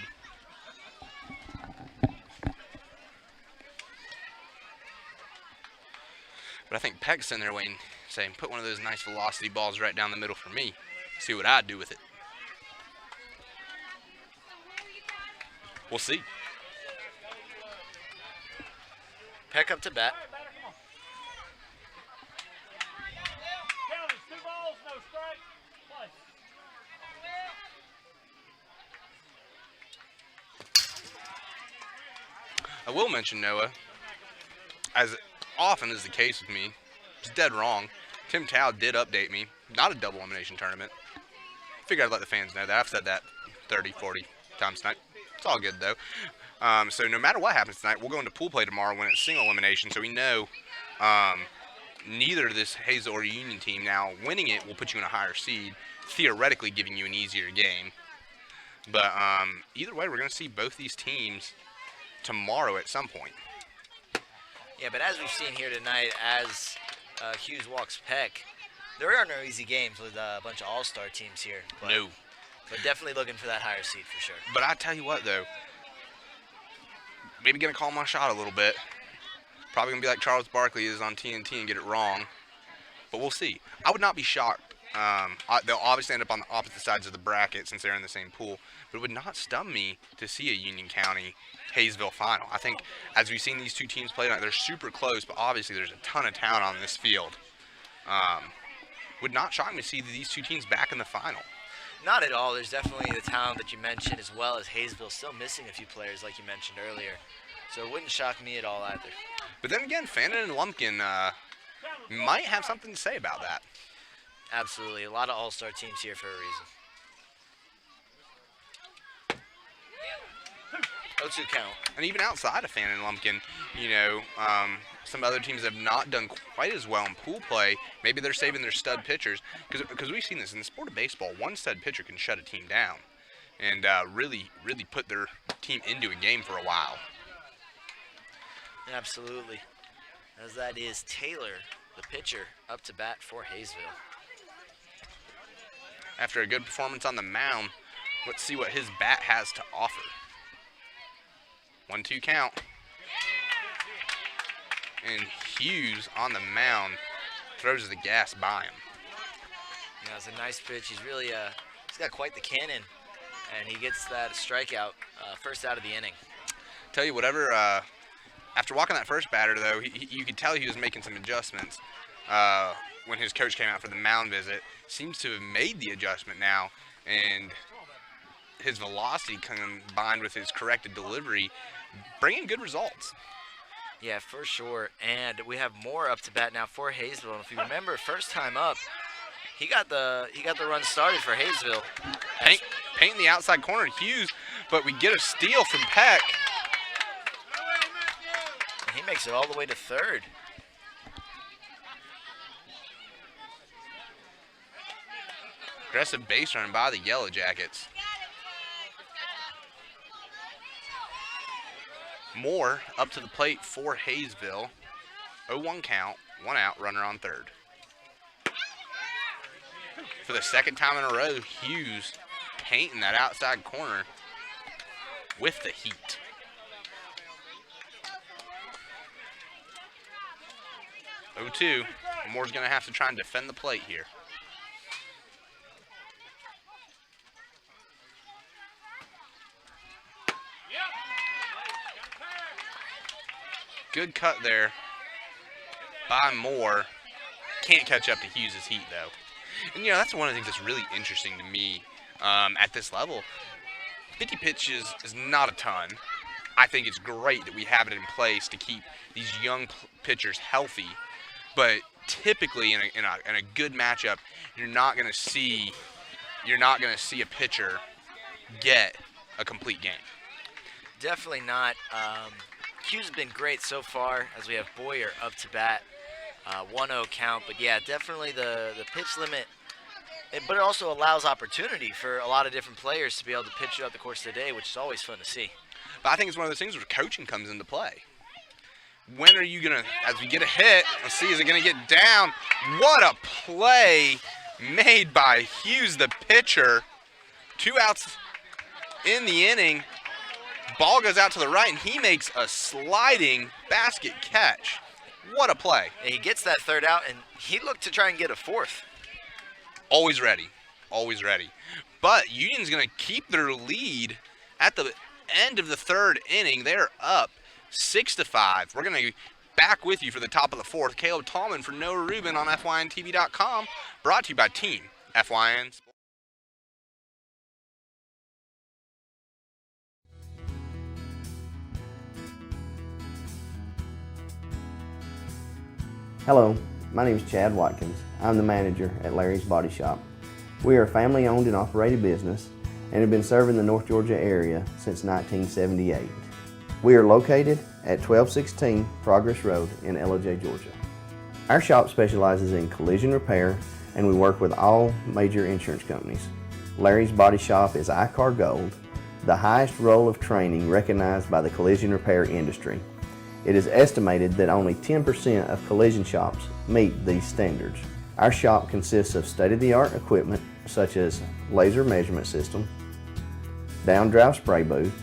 But I think Peck's in there waiting, saying, put one of those nice velocity balls right down the middle for me. See what I'd do with it. We'll see. Peck up to bat. I will mention, Noah, as often is the case with me, It's dead wrong. Tim Tao did update me. Not a double elimination tournament. Figured I'd let the fans know that. I've said that 30, 40 times tonight. It's all good, though. So no matter what happens tonight, we'll go into pool play tomorrow when it's single elimination. So we know neither this Hayesville or Union team. Now, winning it will put you in a higher seed, theoretically giving you an easier game. But either way, we're going to see both these teams tomorrow at some point. Yeah, but as we've seen here tonight, as Hughes walks Peck, there are no easy games with a bunch of all-star teams here. But, No. But definitely looking for that higher seed for sure. But I tell you what, though, maybe going to call my shot a little bit. Probably going to be like Charles Barkley is on TNT and get it wrong. But we'll see. I would not be shocked. They'll obviously end up on the opposite sides of the bracket since they're in the same pool. But it would not stun me to see a Union County Hayesville final. I think as we've seen these two teams play tonight, they're super close, but obviously there's a ton of talent on this field. Would not shock me to see these two teams back in the final. Not at all. There's definitely the talent that you mentioned, as well as Hayesville still missing a few players like you mentioned earlier. So it wouldn't shock me at all either. But then again, Fannin and Lumpkin might have something to say about that. Absolutely. A lot of all-star teams here for a reason. 0-2 count. And even outside of Fannin and Lumpkin, you know, some other teams have not done quite as well in pool play. Maybe they're saving their stud pitchers. Because we've seen this in the sport of baseball, one stud pitcher can shut a team down and really put their team into a game for a while. Absolutely. As that is Taylor, the pitcher, up to bat for Hayesville. After a good performance on the mound, let's see what his bat has to offer. 1-2 count. And Hughes on the mound throws the gas by him. Yeah, it's a nice pitch. He's really, he's got quite the cannon, and he gets that strikeout first out of the inning. Tell you whatever, after walking that first batter, though, you could tell he was making some adjustments when his coach came out for the mound visit. Seems to have made the adjustment now, and his velocity combined with his corrected delivery, bringing good results. Yeah, for sure. And we have more up to bat now for Hayesville. And if you remember, first time up, he got the run started for Hayesville. Painting the outside corner, Hughes, but we get a steal from Peck. And he makes it all the way to third. Aggressive base run by the Yellow Jackets. Moore up to the plate for Hayesville. 0-1 count, 1 out, runner on third. For the second time in a row, Hughes painting that outside corner with the heat. Moore's going to have to try and defend the plate here. Good cut there by Moore. Can't catch up to Hughes' heat, though. And, you know, that's one of the things that's really interesting to me at this level. 50 pitches is not a ton. I think it's great that we have it in place to keep these young pitchers healthy. But typically in a good matchup, you're not going to see a pitcher get a complete game. Definitely not. Hughes has been great so far as we have Boyer up to bat. 1-0 count, but yeah, definitely the pitch limit, but it also allows opportunity for a lot of different players to be able to pitch throughout the course of the day, which is always fun to see. But I think it's one of those things where coaching comes into play. When are you going to, as we get a hit, let's see, is it going to get down? What a play made by Hughes, the pitcher. 2 outs in the inning. Ball goes out to the right, and he makes a sliding basket catch. What a play. And he gets that third out, and he looked to try and get a fourth. Always ready. Always ready. But Union's going to keep their lead at the end of the third inning. They're up 6-5. We're going to be back with you for the top of the fourth. Caleb Tallman for Noah Rubin on FYNTV.com. Brought to you by Team FYN. Hello, My name is Chad Watkins. I'm the manager at Larry's Body Shop. We are a family-owned and operated business and have been serving the North Georgia area since 1978. We are located at 1216 Progress Road in LOJ, Georgia. Our shop specializes in collision repair and we work with all major insurance companies. Larry's Body Shop is ICAR Gold, the highest role of training recognized by the collision repair industry. It is estimated that only 10% of collision shops meet these standards. Our shop consists of state-of-the-art equipment such as laser measurement system, down-drive spray booth,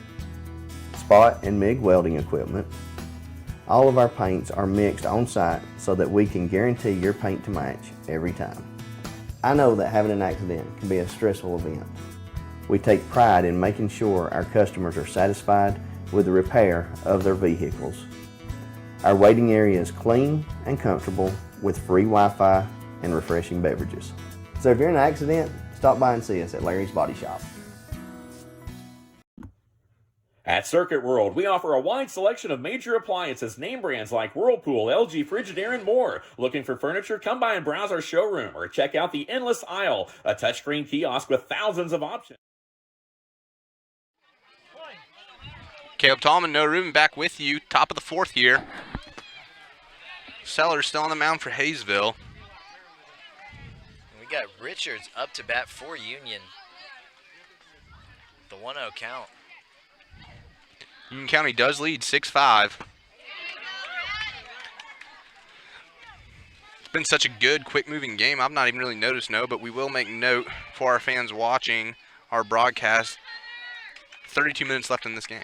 spot and MIG welding equipment. All of our paints are mixed on site so that we can guarantee your paint to match every time. I know that having an accident can be a stressful event. We take pride in making sure our customers are satisfied with the repair of their vehicles. Our waiting area is clean and comfortable with free Wi-Fi and refreshing beverages. So if you're in an accident, stop by and see us at Larry's Body Shop. At Circuit World, we offer a wide selection of major appliances, name brands like Whirlpool, LG, Frigidaire, and more. Looking for furniture? Come by and browse our showroom or check out the Endless Aisle, a touchscreen kiosk with thousands of options. Caleb Tallman, Noah Rubin back with you, top of the fourth here. Sellers still on the mound for Hayesville. We got Richards up to bat for Union. The 1-0 count. Union County does lead 6-5. It's been such a good, quick-moving game. I've not even really noticed, no, but we will make note for our fans watching our broadcast. 32 minutes left in this game.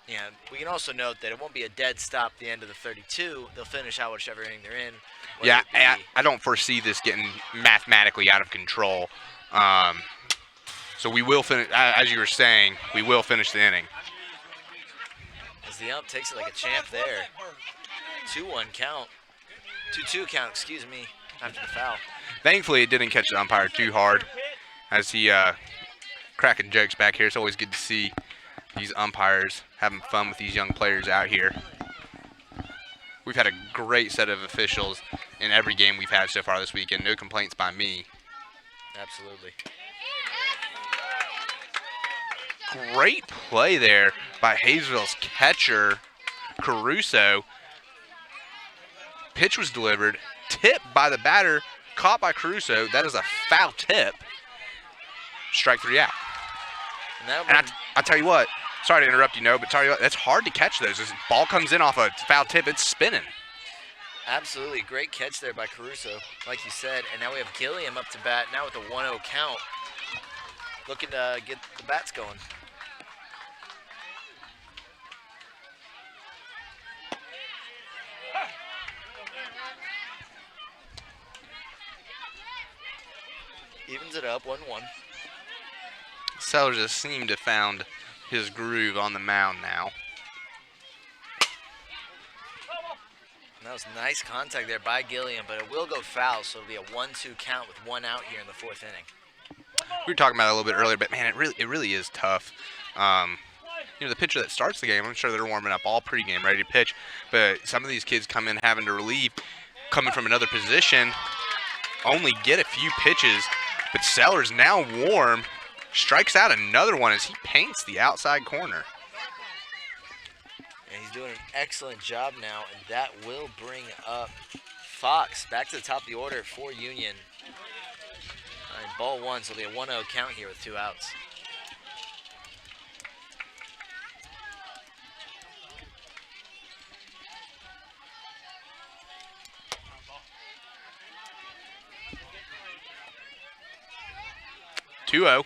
Yeah, we can also note that it won't be a dead stop at the end of the 32. They'll finish out whichever inning they're in. Yeah, I don't foresee this getting mathematically out of control. So we will finish, as you were saying, we will finish the inning. As the ump takes it like a champ there. 2-1 count. 2-2 count, excuse me, after the foul. Thankfully, it didn't catch the umpire too hard as he cracking jokes back here. It's always good to see these umpires having fun with these young players out here. We've had a great set of officials in every game we've had so far this weekend. No complaints by me. Absolutely. Great play there by Hayesville's catcher, Caruso. Pitch was delivered, tipped by the batter, caught by Caruso. That is a foul tip. Strike 3 out. And I tell you what, sorry to interrupt you, no, but tell you what, that's hard to catch those. This ball comes in off a foul tip, it's spinning. Absolutely, great catch there by Caruso, like you said. And now we have Gilliam up to bat, now with a 1-0 count. Looking to get the bats going. Evens it up, 1-1. Sellers has seemed to have found his groove on the mound now. And that was nice contact there by Gilliam, but it will go foul, so it'll be a 1-2 count with 1 out here in the 4th inning. We were talking about it a little bit earlier, but man, it really is tough. You know, the pitcher that starts the game, I'm sure they're warming up all pregame, ready to pitch, but some of these kids come in having to relieve, coming from another position, only get a few pitches, but Sellers now warm, strikes out another one as he paints the outside corner. And he's doing an excellent job now, and that will bring up Fox back to the top of the order for Union. And ball 1, so it'll be a 1-0 count here with 2 outs. Two-0.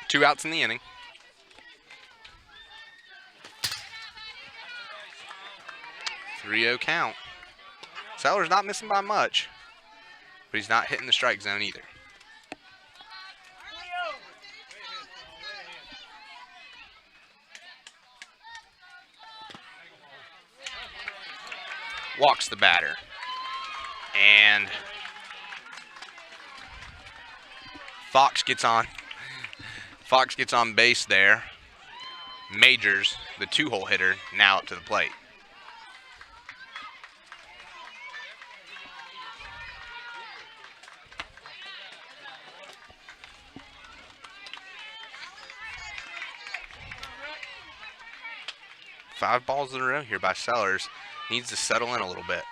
2 outs in the inning. Three-0 count. Sellers not missing by much, but he's not hitting the strike zone either. Walks the batter. And Fox gets on. Fox gets on base there. Majors, the 2-hole hitter, now up to the plate. Five balls in a row here by Sellers. Needs to settle in a little bit.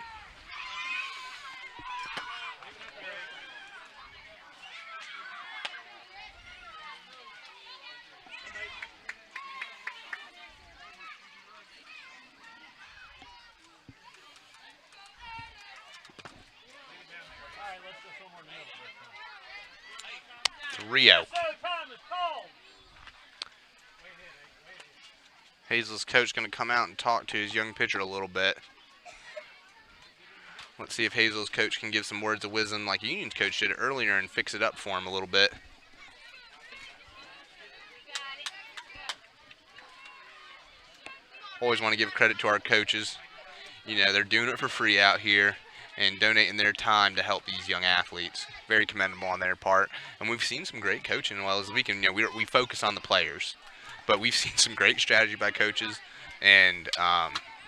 Rio. Hayesville's coach going to come out and talk to his young pitcher a little bit. Let's see if Hayesville's coach can give some words of wisdom like Union's coach did earlier and fix it up for him a little bit. Always want to give credit to our coaches. You know, they're doing it for free out here and donating their time to help these young athletes. Very commendable on their part. And we've seen some great coaching while as we can, you know, we focus on the players. But we've seen some great strategy by coaches, and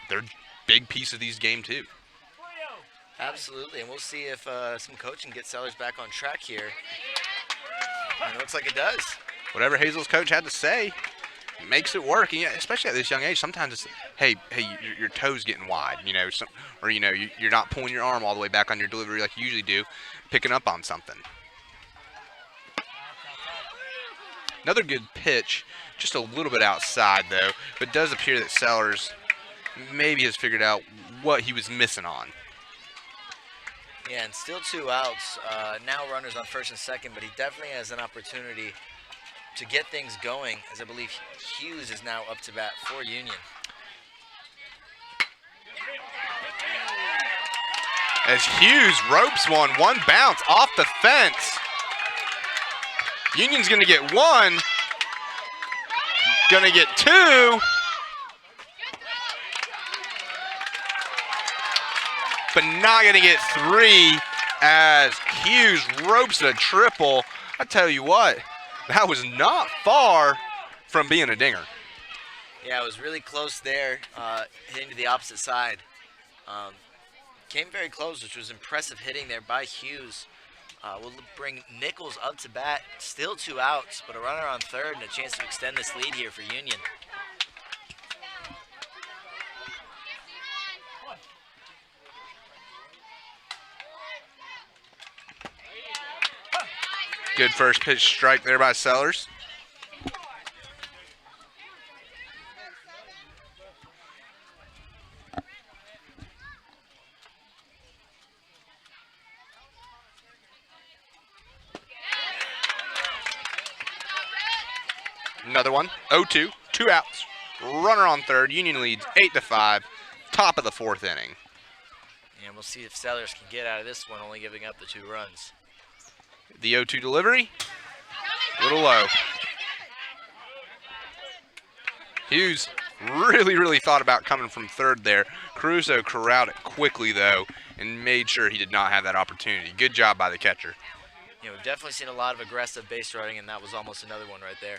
they're a big piece of these game too. Absolutely, and we'll see if some coaching gets Sellers back on track here. And it looks like it does. Whatever Hazel's coach had to say makes it work. And yeah, especially at this young age, sometimes it's, hey, your toe's getting wide, you know, or you know, you're not pulling your arm all the way back on your delivery like you usually do, picking up on something. Another good pitch, just a little bit outside though, but it does appear that Sellers maybe has figured out what he was missing on. Yeah, and still 2 outs. Now runners on first and second, but he definitely has an opportunity to get things going, as I believe Hughes is now up to bat for Union. As Hughes ropes one bounce off the fence. Union's gonna get 1, gonna get 2, but not gonna get 3 as Hughes ropes a triple. I tell you what, that was not far from being a dinger. Yeah, it was really close there, hitting to the opposite side. Came very close, which was impressive hitting there by Hughes. We'll bring Nichols up to bat. Still 2 outs, but a runner on third and a chance to extend this lead here for Union. Good first pitch strike there by Sellers. Another one, 0-2, 2 outs. Runner on third. Union leads 8-5. Top of the 4th inning. And we'll see if Sellers can get out of this one, only giving up the 2 runs. The 0-2 delivery, a little low. Hughes really thought about coming from third there. Caruso corralled it quickly though and made sure he did not have that opportunity. Good job by the catcher. You know, we've definitely seen a lot of aggressive base running, and that was almost another one right there.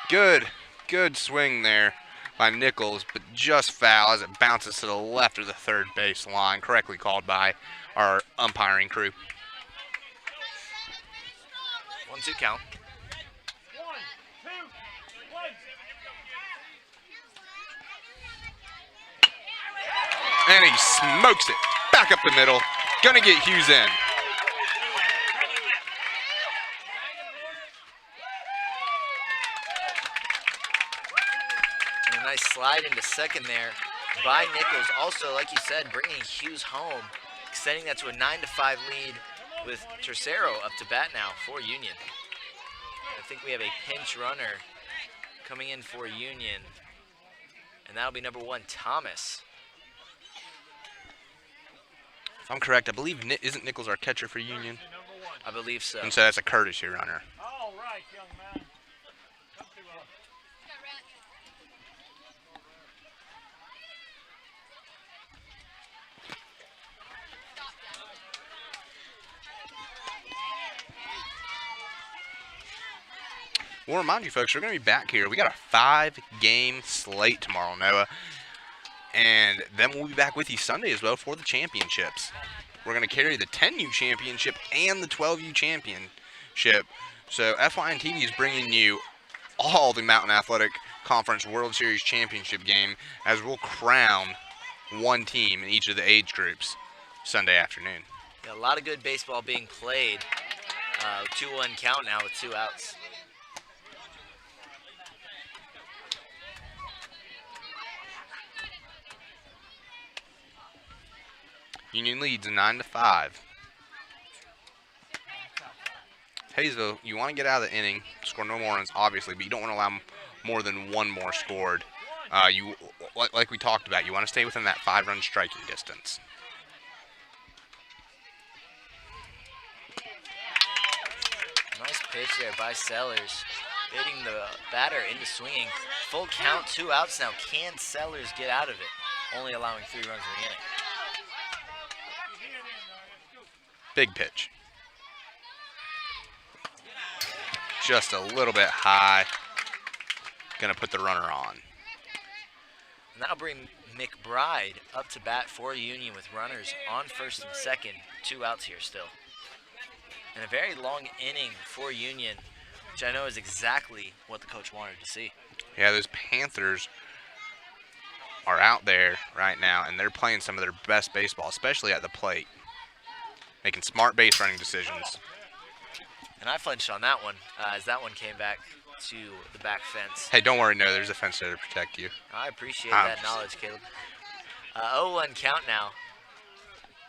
Good swing there by Nichols, but just foul as it bounces to the left of the third base line, correctly called by our umpiring crew. 1-2 count. And he smokes it back up the middle. Gonna get Hughes in. And a nice slide into second there by Nichols. Also, like you said, bringing Hughes home, extending that to a 9-5 lead with Tercero up to bat now for Union. I think we have a pinch runner coming in for Union, and that'll be number 1, Thomas. If I'm correct, I believe isn't Nichols our catcher for Union? I believe so. And so that's a courtesy runner. All right, young man. We'll remind you folks, we're going to be back here. We got a 5-game slate tomorrow, Noah. And then we'll be back with you Sunday as well for the championships. We're going to carry the 10U championship and the 12U championship. So FYN TV is bringing you all the Mountain Athletic Conference World Series championship game as we'll crown one team in each of the age groups Sunday afternoon. Yeah, a lot of good baseball being played. 2-1 count now with 2 outs. Union leads 9-5. Hayesville, you want to get out of the inning, score no more runs, obviously, but you don't want to allow more than one more scored. Like we talked about, you want to stay within that 5-run striking distance. Nice pitch there by Sellers, hitting the batter into swinging. Full count, 2 outs now. Can Sellers get out of it? Only allowing 3 runs in the inning. Big pitch. Just a little bit high. Gonna put the runner on. And that'll bring McBride up to bat for Union with runners on first and second. 2 outs here still. And a very long inning for Union, which I know is exactly what the coach wanted to see. Yeah, those Panthers are out there right now, and they're playing some of their best baseball, especially at the plate. Making smart base running decisions. And I flinched on that one as that one came back to the back fence. Hey, don't worry, no, there's a fence there to protect you. I appreciate that knowledge, Caleb. 0-1 count now.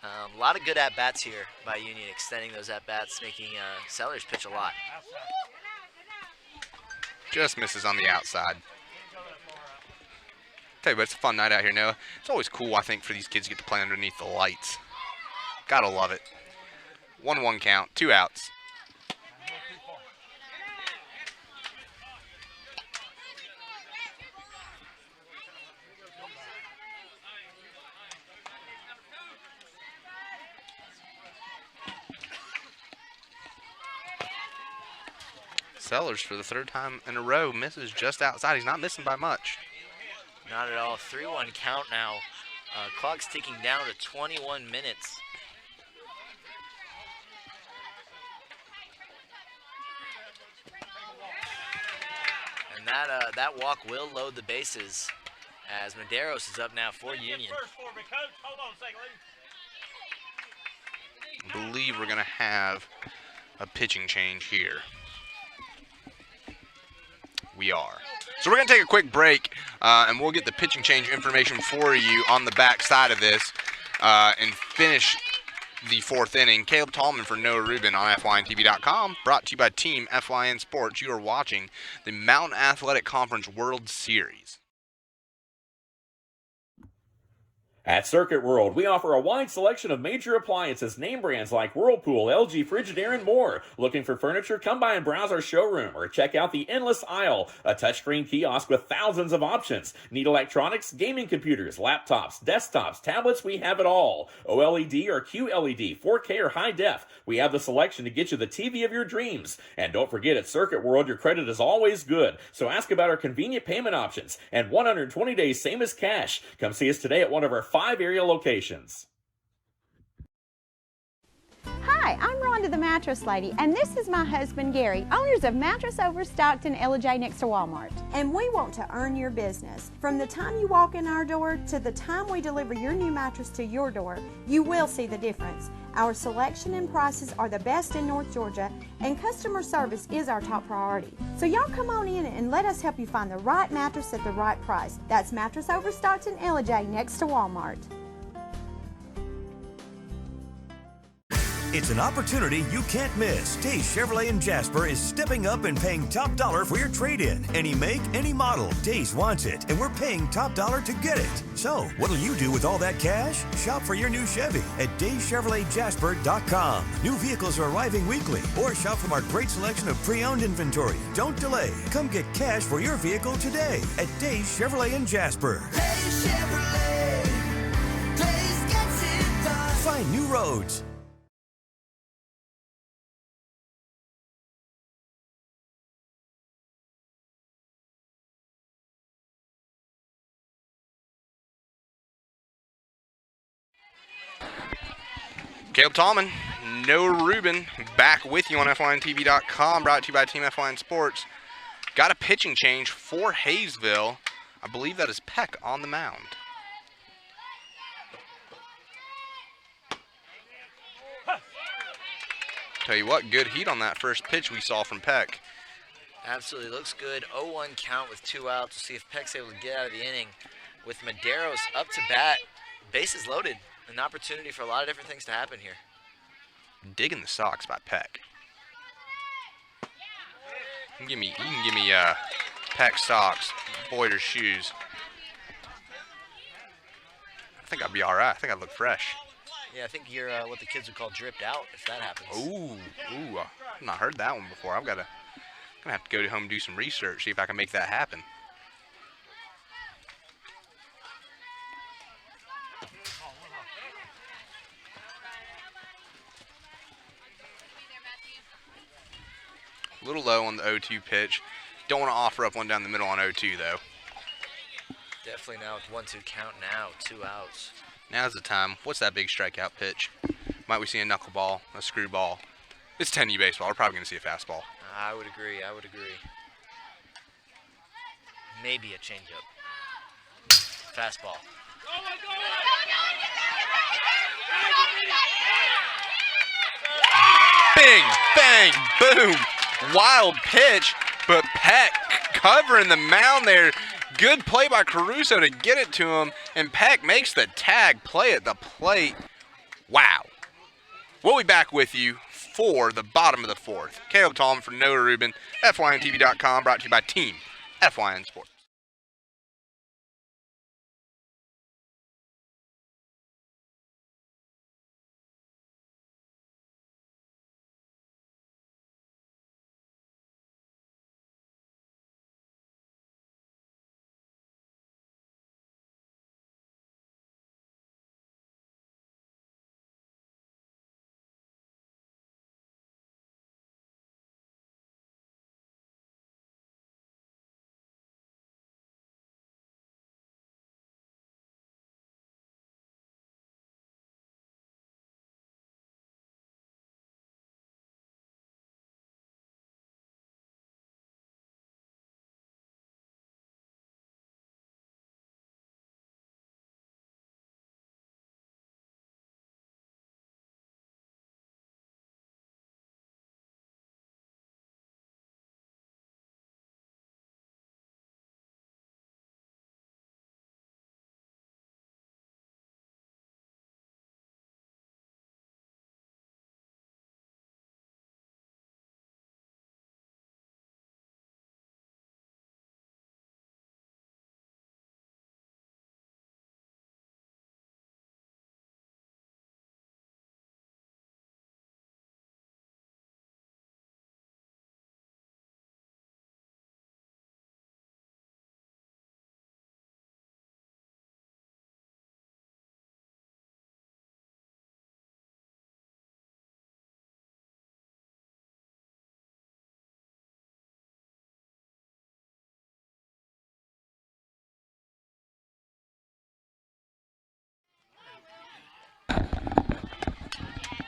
A lot of good at-bats here by Union, extending those at-bats, making Sellers pitch a lot. Just misses on the outside. Tell you what, it's a fun night out here, Noah. It's always cool, I think, for these kids to get to play underneath the lights. Gotta love it. 1-1 count, 2 outs. Sellers, for the 3rd time in a row, misses just outside. He's not missing by much. Not at all. 3-1 count now. Clock's ticking down to 21 minutes. And that walk will load the bases as Medeiros is up now for Union. I believe we're going to have a pitching change here. We are. So we're going to take a quick break, and we'll get the pitching change information for you on the back side of this and finish the 4th inning. Caleb Tallman for Noah Rubin on FYNTV.com, brought to you by Team FYN Sports. You are watching the Mountain Athletic Conference World Series. At Circuit World, we offer a wide selection of major appliances, name brands like Whirlpool, LG, Frigidaire, and more. Looking for furniture? Come by and browse our showroom or check out the Endless Aisle, a touchscreen kiosk with thousands of options. Need electronics, gaming computers, laptops, desktops, tablets? We have it all. OLED or QLED, 4K or high def. We have the selection to get you the TV of your dreams. And don't forget, at Circuit World, your credit is always good. So ask about our convenient payment options and 120 days, same as cash. Come see us today at one of our 5 area locations. Hi, I'm Rhonda the Mattress Lady, and this is my husband Gary, owners of Mattress Overstocked in LJ next to Walmart. And we want to earn your business. From the time you walk in our door to the time we deliver your new mattress to your door, you will see the difference. Our selection and prices are the best in North Georgia, and customer service is our top priority. So y'all come on in and let us help you find the right mattress at the right price. That's Mattress Overstocked in LJ next to Walmart. It's an opportunity you can't miss. Days Chevrolet in Jasper is stepping up and paying top dollar for your trade-in. Any make, any model. Days wants it, and we're paying top dollar to get it. So, what'll you do with all that cash? Shop for your new Chevy at DaysChevroletJasper.com. New vehicles are arriving weekly, or shop from our great selection of pre-owned inventory. Don't delay. Come get cash for your vehicle today at Days Chevrolet in Jasper. Days Chevrolet. Days gets it done. Find new roads. Caleb Tallman, Noah Rubin, back with you on FYNTV.com, brought to you by Team FYN Sports. Got a pitching change for Hayesville. I believe that is Peck on the mound. Tell you what, good heat on that first pitch we saw from Peck. Absolutely looks good. 0-1 count with 2 outs. We'll see if Peck's able to get out of the inning. With Medeiros up to bat, bases loaded. An opportunity for a lot of different things to happen here. Digging the socks by Peck. You can give me Peck socks, Boyder's shoes. I think I'd be all right. I think I'd look fresh. Yeah, I think you're what the kids would call dripped out if that happens. Ooh, I've not heard that one before. I'm gonna have to go home and do some research, see if I can make that happen. A little low on the 0-2 pitch. Don't want to offer up one down the middle on 0-2 though. Definitely now with 1-2 count now, 2 outs. Now's the time. What's that big strikeout pitch? Might we see a knuckleball, a screwball? It's 10U baseball. We're probably going to see a fastball. I would agree. Maybe a changeup. Fastball. Bing, bang, boom. Wild pitch, but Peck covering the mound there. Good play by Caruso to get it to him, and Peck makes the tag play at the plate. Wow. We'll be back with you for the bottom of the fourth. Caleb Tallman for Noah Rubin, FYNTV.com, brought to you by Team FYN Sports.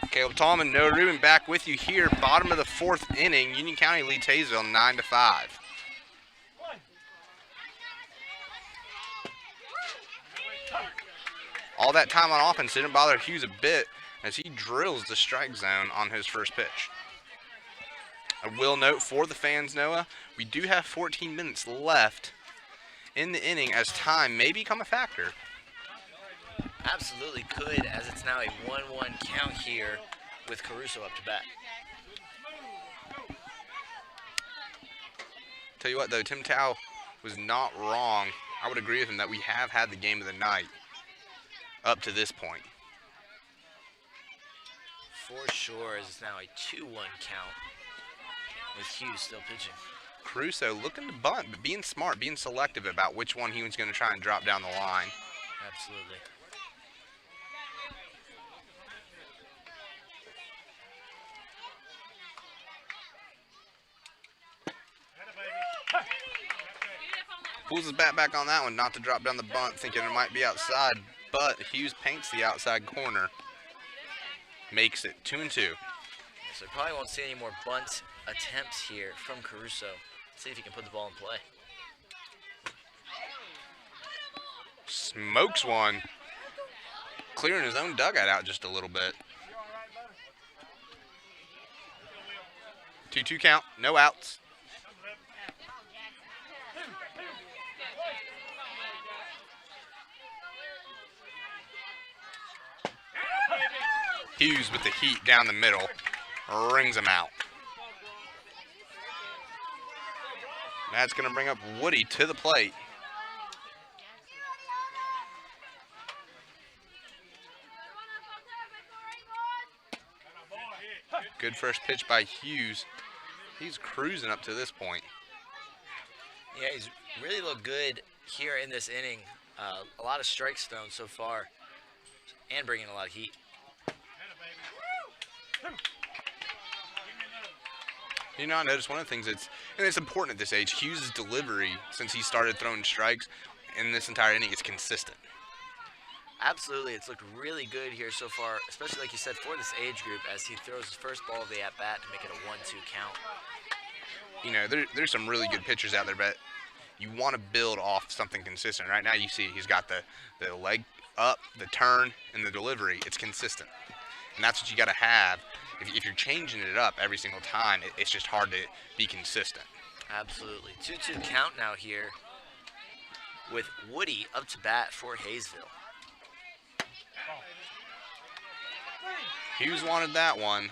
Caleb Tallman, Noah Rubin back with you here. Bottom of the fourth inning. Union County leads Hayesville 9-5. All that time on offense didn't bother Hughes a bit as he drills the strike zone on his first pitch. I will note for the fans, Noah, we do have 14 minutes left in the inning as time may become a factor. Absolutely could, as it's now a 1-1 count here with Caruso up to bat. Tell you what, though, Tim Tao was not wrong. I would agree with him that we have had the game of the night up to this point. For sure, as it's now a 2-1 count with Hughes still pitching. Caruso looking to bunt, but being smart, being selective about which one he was going to try and drop down the line. Absolutely. Pulls his bat back on that one, not to drop down the bunt, thinking it might be outside, but Hughes paints the outside corner. makes it 2-2. So we probably won't see any more bunt attempts here from Caruso. See if he can put the ball in play. Smokes one. Clearing his own dugout out just a little bit. 2-2 count, no outs. Hughes with the heat down the middle, rings him out. That's going to bring up Woody to the plate. Good first pitch by Hughes. He's cruising up to this point. Yeah, he's really looked good here in this inning. A lot of strikes thrown so far and bringing a lot of heat. You know, I noticed one of the things and it's important at this age, Hughes' delivery, since he started throwing strikes in this entire inning, is consistent. Absolutely, it's looked really good here so far, especially like you said, for this age group as he throws his first ball of the at-bat to make it a 1-2 count. You know, there's some really good pitchers out there, but you want to build off something consistent. Right now you see he's got the leg up, the turn, and the delivery. It's consistent. And that's what you got to have. If you're changing it up every single time, it's just hard to be consistent. Absolutely. 2-2 count now here with Woody up to bat for Hayesville. Hughes wanted that one,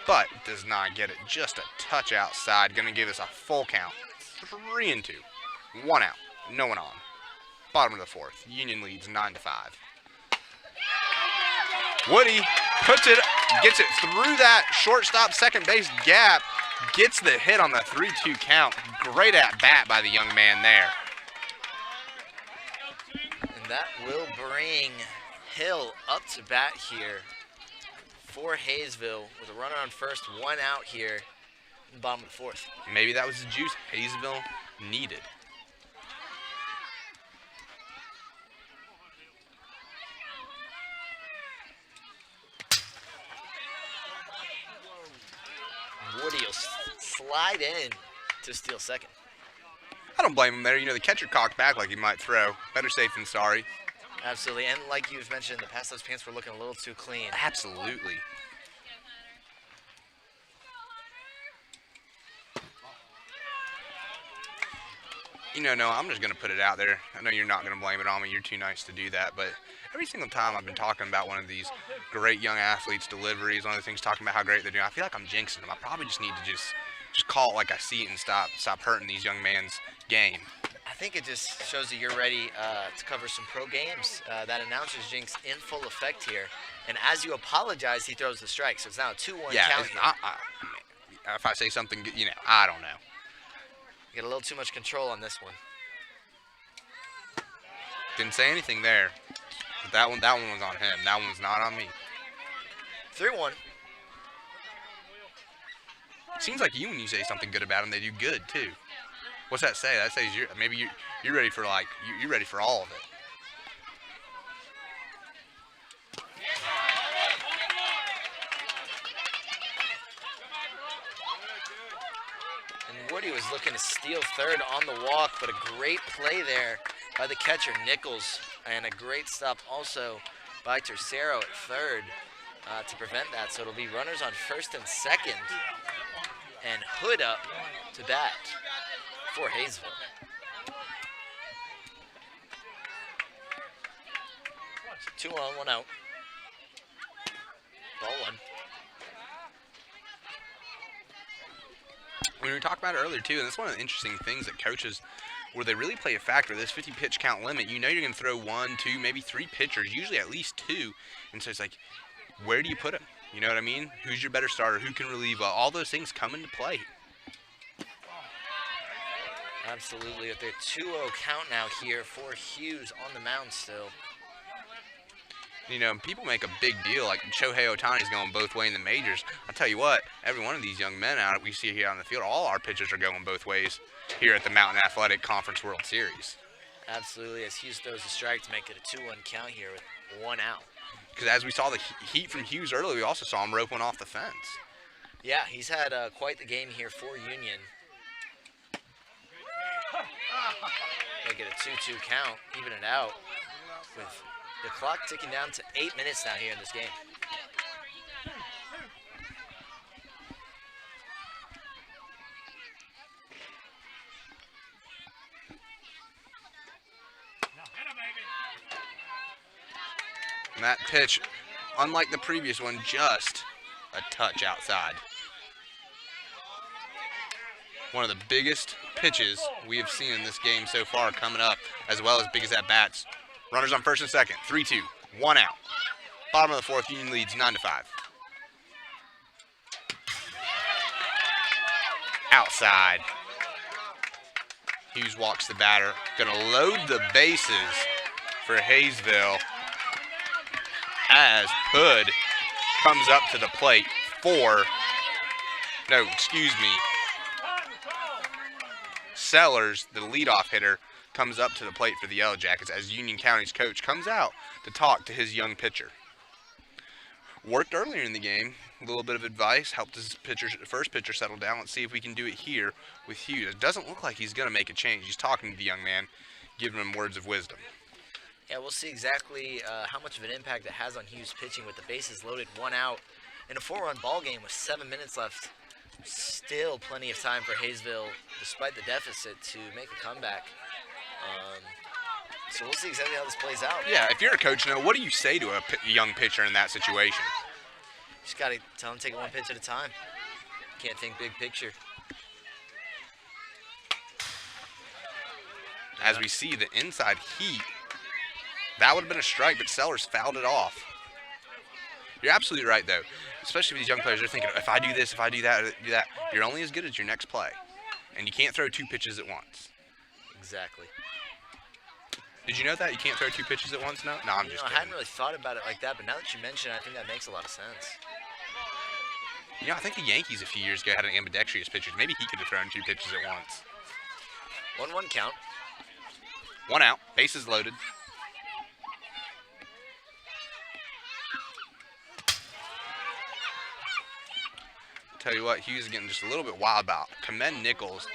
but does not get it. Just a touch outside. Going to give us a full count. 3-2. 1 out. No one on. Bottom of the fourth. Union leads 9-5. Woody puts it, gets it through that shortstop second base gap. Gets the hit on the 3-2 count. Great at bat by the young man there. And that will bring Hill up to bat here for Hayesville with a runner on first, 1 out here in the bottom of the fourth. Maybe that was the juice Hayesville needed. Woody will slide in to steal second. I don't blame him there. You know, the catcher cocked back like he might throw. Better safe than sorry. Absolutely, and like you've mentioned in the past, those pants were looking a little too clean. Absolutely. You know, no, I'm just going to put it out there. I know you're not going to blame it on me. You're too nice to do that. But every single time I've been talking about one of these great young athletes' deliveries, one of the things talking about how great they're doing, I feel like I'm jinxing them. I probably just need to just call it like I see it and stop hurting these young man's game. I think it just shows that you're ready to cover some pro games. That announcer's jinx in full effect here. And as you apologize, he throws the strike. So it's now a 2-1 Yeah, count it's here. not, if I say something, you know, I don't know. You get a little too much control on this one. Didn't say anything there. But that one was on him. That one was not on me. 3-1. Seems like you, when you say something good about them, they do good too. What's that say? That says you're ready for you're ready for all of it. And Woody was looking to steal third on the walk, but a great play there by the catcher, Nichols, and a great stop also by Tercero at third to prevent that. So it'll be runners on first and second, and Hood up to bat for Hayesville. So 2 on, 1 out. Ball 1. We were talking about it earlier too, and that's one of the interesting things that coaches, where they really play a factor, this 50 pitch count limit. You know you're going to throw 1, 2, maybe 3 pitchers, usually at least 2. And so it's like, where do you put them? You know what I mean? Who's your better starter? Who can relieve? All those things come into play. Absolutely. At their 2-0 count now here for Hughes on the mound still. You know, people make a big deal, like Shohei Ohtani's going both ways in the majors. I'll tell you what, every one of these young men out we see here on the field, all our pitchers are going both ways here at the Mountain Athletic Conference World Series. Absolutely, as Hughes throws a strike to make it a 2-1 count here with 1 out. Because as we saw the heat from Hughes earlier, we also saw him rope one off the fence. Yeah, he's had quite the game here for Union. Make it a 2-2 count, even it out, with the clock ticking down to 8 minutes now here in this game. And that pitch, unlike the previous one, just a touch outside. One of the biggest pitches we have seen in this game so far coming up, as well as biggest at-bats. Runners on first and second, 3-2, 1 out. Bottom of the fourth, Union leads 9-5. Outside. Hughes walks the batter. Gonna load the bases for Hayesville as Hood comes up to the plate Sellers, the leadoff hitter, comes up to the plate for the Yellow Jackets as Union County's coach comes out to talk to his young pitcher. Worked earlier in the game, a little bit of advice, helped his first pitcher settle down. Let's see if we can do it here with Hughes. It doesn't look like he's going to make a change. He's talking to the young man, giving him words of wisdom. Yeah, we'll see exactly how much of an impact it has on Hughes pitching with the bases loaded, 1 out in a 4-run ball game with 7 minutes left. Still plenty of time for Hayesville, despite the deficit, to make a comeback. So we'll see exactly how this plays out. Yeah, if you're a coach, what do you say to a young pitcher in that situation? Just got to tell him to take it 1 pitch at a time. Can't think big picture. As we see the inside heat, that would have been a strike, but Sellers fouled it off. You're absolutely right, though. Especially with these young players, they're thinking, if I do this, if I do that, do that. You're only as good as your next play. And you can't throw 2 pitches at once. Exactly. Did you know that? You can't throw 2 pitches at once now? No, I'm just I kidding. hadn't really thought about it like that, but now that you mention it, I think that makes a lot of sense. I think the Yankees a few years ago had an ambidextrous pitcher. Maybe he could have thrown 2 pitches at once. 1-1 count. 1 out, bases loaded. Tell you what, Hughes is getting just a little bit wild about. Commend Nichols.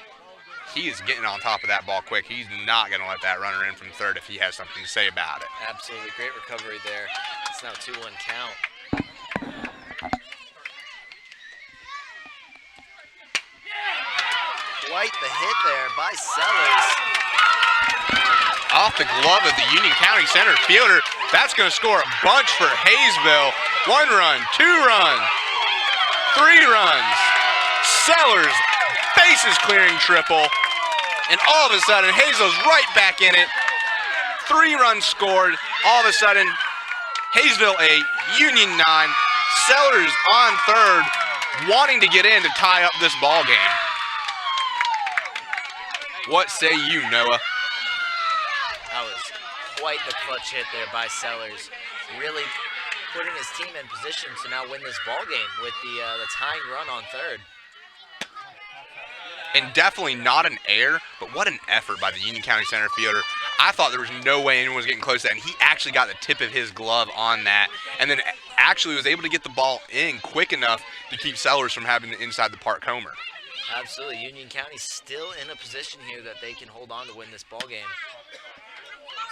He is getting on top of that ball quick. He's not going to let that runner in from third if he has something to say about it. Absolutely. Great recovery there. It's now a 2-1 count. Quite the hit there by Sellers. Off the glove of the Union County center fielder. That's going to score a bunch for Hayesville. 1 run, 2 runs, 3 runs. Sellers, bases clearing triple. And all of a sudden, Hayesville's right back in it. 3 runs scored. All of a sudden, Hayesville 8, Union 9. Sellers on third, wanting to get in to tie up this ball game. What say you, Noah? That was quite the clutch hit there by Sellers. Really putting his team in position to now win this ball game with the tying run on third. And definitely not an error, but what an effort by the Union County center fielder. I thought there was no way anyone was getting close to that, and he actually got the tip of his glove on that, and then actually was able to get the ball in quick enough to keep Sellers from having the inside the park homer. Absolutely. Union County still in a position here that they can hold on to win this ball game.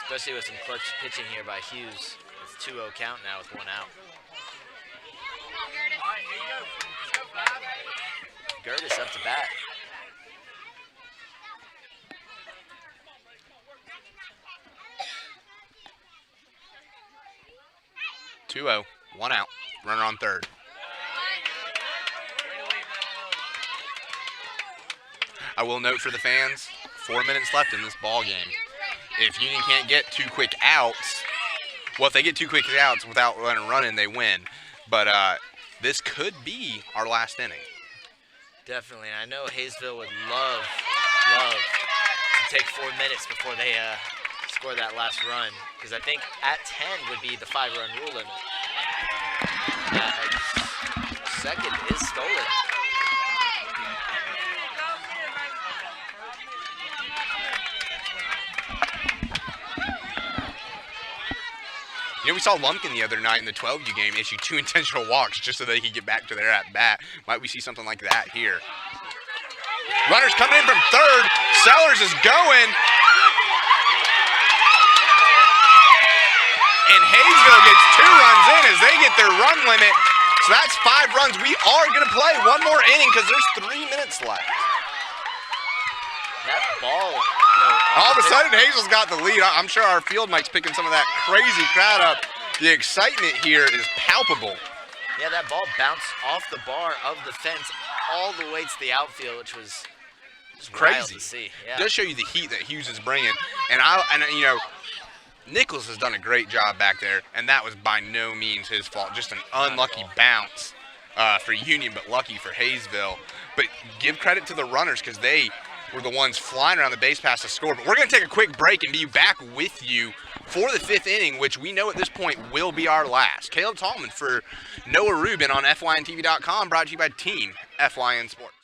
Especially with some clutch pitching here by Hughes. It's 2-0 count now with 1 out. Gertis up to bat. (2-0), 1 out, runner on third. I will note for the fans, 4 minutes left in this ball game. If Union can't get 2 quick outs, well, if they get 2 quick outs without letting a run in, they win. But this could be our last inning. Definitely. And I know Hayesville would love to take 4 minutes before they score that last run, because I think at 10 would be the 5-run rule limit. Second is stolen. You know, we saw Lumpkin the other night in the 12U game issue 2 intentional walks just so they could get back to their at-bat. Might we see something like that here? Runners coming in from third. Sellers is going. And Hayesville gets 2 runs in as they get their run limit. So that's 5 runs. We are going to play one more inning because there's 3 minutes left. That ball. All of a sudden, Hazel's got the lead. I'm sure our field mic's picking some of that crazy crowd up. The excitement here is palpable. Yeah, that ball bounced off the bar of the fence all the way to the outfield, which was just wild Crazy. to see. Yeah. Does show you the heat that Hughes is bringing. And you know, Nichols has done a great job back there, and that was by no means his fault. Just an unlucky bounce for Union, but lucky for Hayesville. But give credit to the runners because they were the ones flying around the base pass to score. But we're going to take a quick break and be back with you for the 5th inning, which we know at this point will be our last. Caleb Tallman for Noah Rubin on FYNTV.com, brought to you by Team FYN Sports.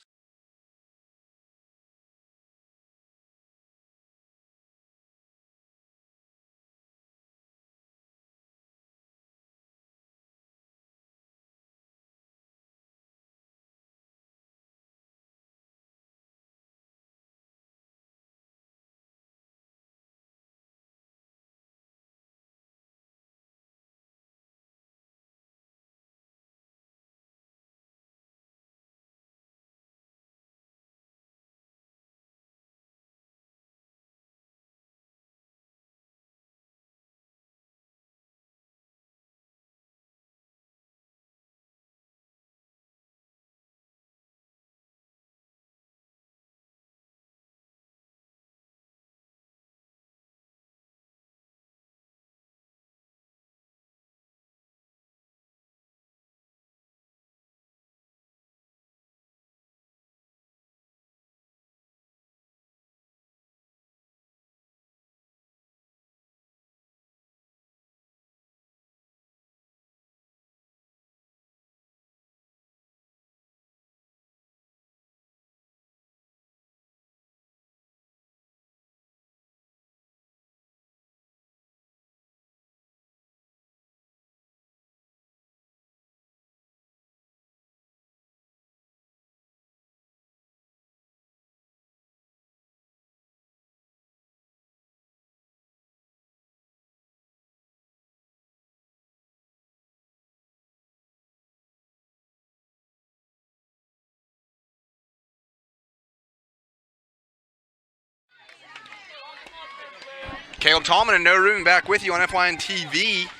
Caleb Tallman and Noah Rubin back with you on FYN TV.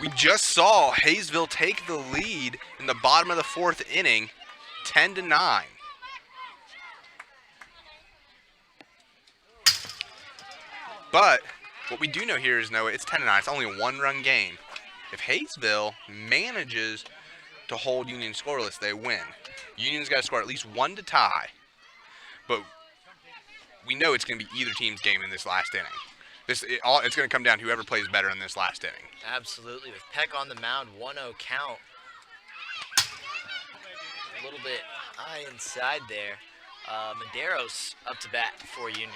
We just saw Hayesville take the lead in the bottom of the 4th inning, 10-9. But what we do know here is, Noah, it's 10-9. It's only a 1-run game. If Hayesville manages to hold Union scoreless, they win. Union's got to score at least 1 to tie. But we know it's going to be either team's game in this last inning. It's going to come down to whoever plays better in this last inning. Absolutely. With Peck on the mound, 1-0 count. A little bit high inside there. Medeiros up to bat for Union.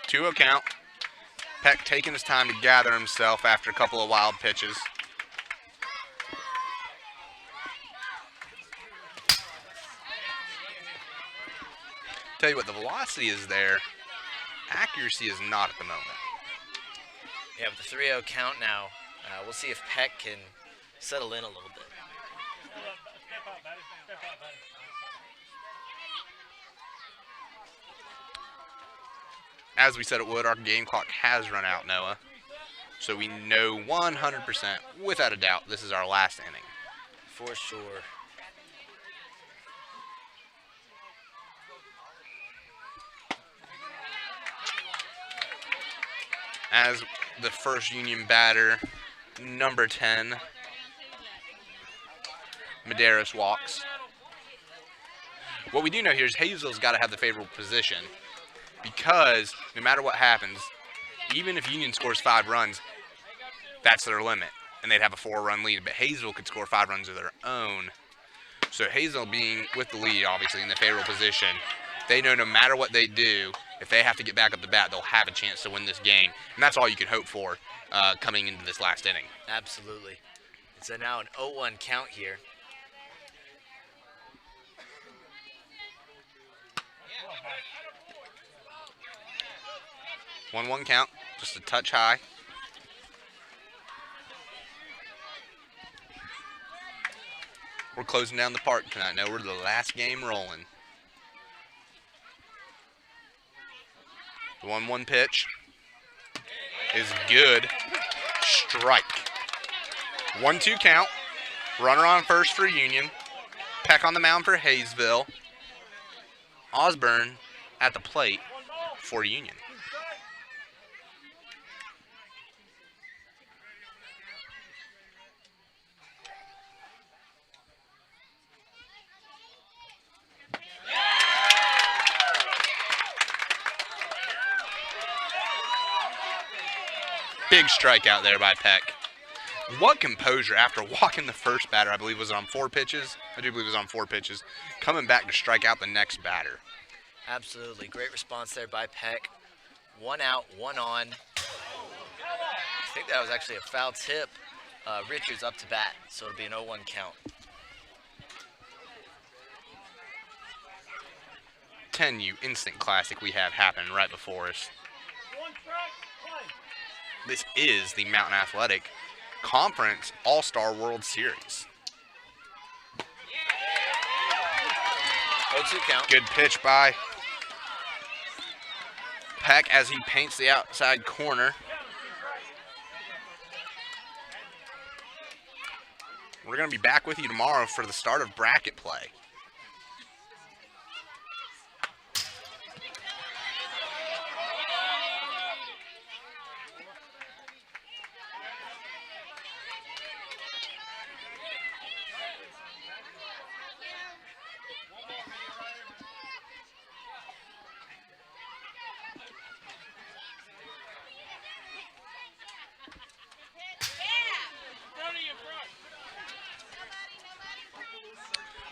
Two-0 count. Peck taking his time to gather himself after a couple of wild pitches. Tell you what, the velocity is there. Accuracy is not at the moment. Yeah, with the 3-0 count now, we'll see if Peck can settle in a little bit. As we said it would, our game clock has run out, Noah. So we know 100%, without a doubt, this is our last inning. For sure. As the first Union batter, number 10, Medeiros walks. What we do know here is Hayesville's got to have the favorable position, because no matter what happens, even if Union scores 5 runs, that's their limit. and they'd have a 4-run lead. But Hayesville could score 5 runs of their own. So Hayesville being with the lead, obviously, in the favorable position, they know no matter what they do, if they have to get back up the bat, they'll have a chance to win this game. And that's all you can hope for coming into this last inning. Absolutely. It's now an 0-1 count here. Yeah. 1-1 count, just a touch high. We're closing down the park tonight. Now we're the last game rolling. The 1-1 pitch is good. Strike. 1-2 count. Runner on first for Union. Peck on the mound for Hayesville. Osborne at the plate for Union. Big strikeout there by Peck. What composure after walking the first batter. I believe was on 4 pitches. I do believe it was on 4 pitches. Coming back to strike out the next batter. Absolutely. Great response there by Peck. 1 out, 1 on. I think that was actually a foul tip. Richards up to bat, so it'll be an 0-1 count. 10U instant classic we have happening right before us. This is the Mountain Athletic Conference All-Star World Series. 0-2 count. Good pitch by Peck as he paints the outside corner. We're going to be back with you tomorrow for the start of bracket play.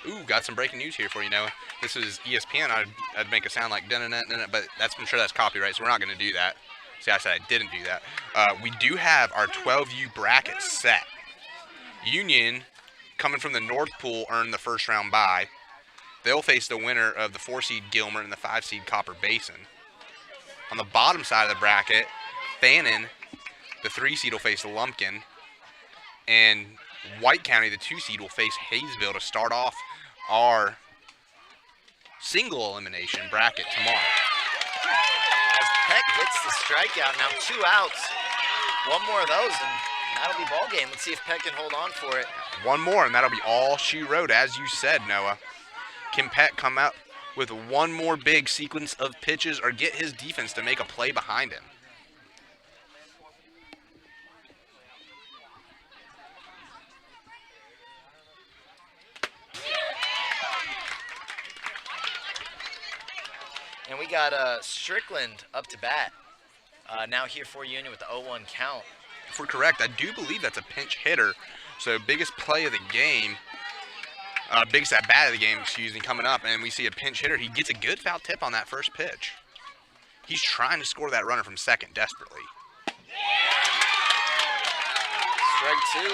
Ooh, got some breaking news here for you, Noah. This is ESPN. I'd make it sound like dun-dun-dun-dun, but I'm sure that's copyright, so we're not going to do that. See, I said I didn't do that. We do have our 12U bracket set. Union, coming from the North Pool, earned the first round bye. They'll face the winner of the 4-seed Gilmer and the 5-seed Copper Basin. On the bottom side of the bracket, Fannin, the 3-seed, will face Lumpkin. And White County, the 2-seed, will face Hayesville to start off our single elimination bracket tomorrow. As Peck hits the strikeout, now 2 outs. 1 more of those, and that'll be ball game. Let's see if Peck can hold on for it. 1 more, and that'll be all she wrote, as you said, Noah. Can Peck come up with 1 more big sequence of pitches or get his defense to make a play behind him? And we got Strickland up to bat. Now here for Union with the 0-1 count. If we're correct, I do believe that's a pinch hitter. So biggest play of the game, biggest at bat of the game, excuse me, coming up, and we see a pinch hitter. He gets a good foul tip on that first pitch. He's trying to score that runner from second desperately. Strike 2.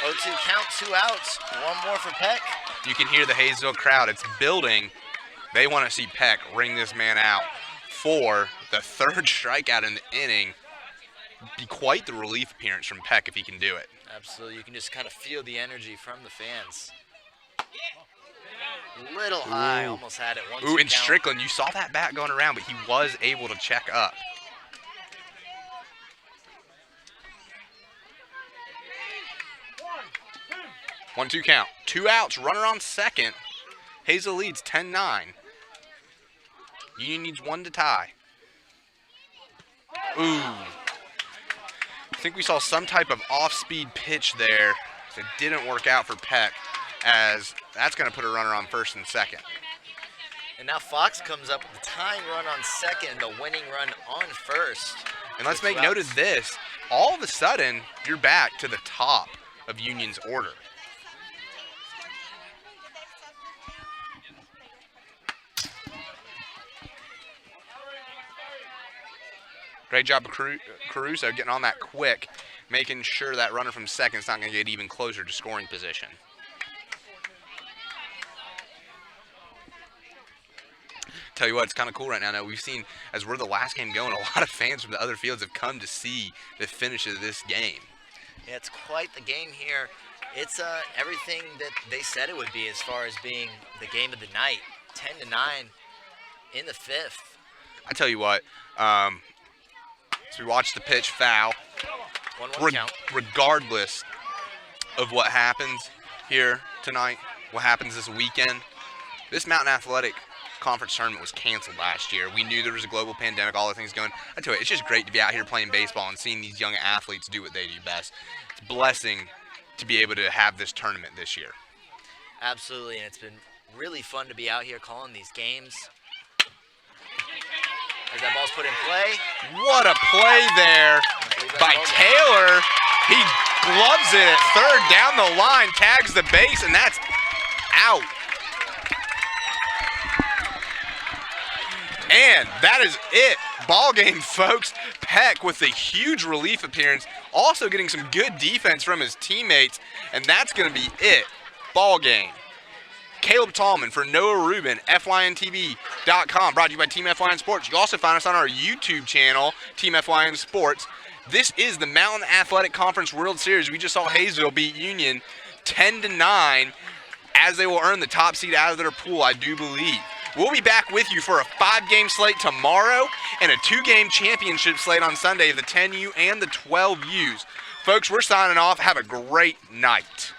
0-2 count, 2 outs. 1 more for Peck. You can hear the Hayesville crowd. It's building. They want to see Peck ring this man out for the 3rd strikeout in the inning. Be quite the relief appearance from Peck if he can do it. Absolutely. You can just kind of feel the energy from the fans. Little high, almost had it. 1-2 Ooh, and count. Strickland, you saw that bat going around, but he was able to check up. One, 2 count. 2 outs, runner on second. Hazel leads 10-9. Union needs 1 to tie. Ooh. I think we saw some type of off-speed pitch there. It didn't work out for Peck, as that's going to put a runner on first and second. And now Fox comes up with the tying run on second, the winning run on first. And let's make note of this. All of a sudden, you're back to the top of Union's order. Great job of Caruso getting on that quick, making sure that runner from second is not going to get even closer to scoring position. Tell you what, it's kind of cool right now. We've seen, as we're the last game going, a lot of fans from the other fields have come to see the finish of this game. Yeah, it's quite the game here. It's everything that they said it would be as far as being the game of the night. 10-9 in the fifth. I tell you what, as we watch the pitch foul, 1-1 count. regardless of what happens here tonight, what happens this weekend, this Mountain Athletic Conference tournament was canceled last year. We knew there was a global pandemic, all the things going. I tell you, it's just great to be out here playing baseball and seeing these young athletes do what they do best. It's a blessing to be able to have this tournament this year. Absolutely, and it's been really fun to be out here calling these games. As that ball's put in play. What a play there by Taylor. He gloves it at third down the line, tags the base, and that's out. And that is it. Ball game, folks. Peck with a huge relief appearance, also getting some good defense from his teammates, and that's going to be it. Ball game. Caleb Tallman for Noah Rubin, FYNTV.com, brought to you by Team FYN Sports. You can also find us on our YouTube channel, Team FYN Sports. This is the Mountain Athletic Conference World Series. We just saw Hayesville beat Union 10-9, as they will earn the top seed out of their pool, I do believe. We'll be back with you for a 5-game slate tomorrow and a 2-game championship slate on Sunday, the 10U and the 12Us. Folks, we're signing off. Have a great night.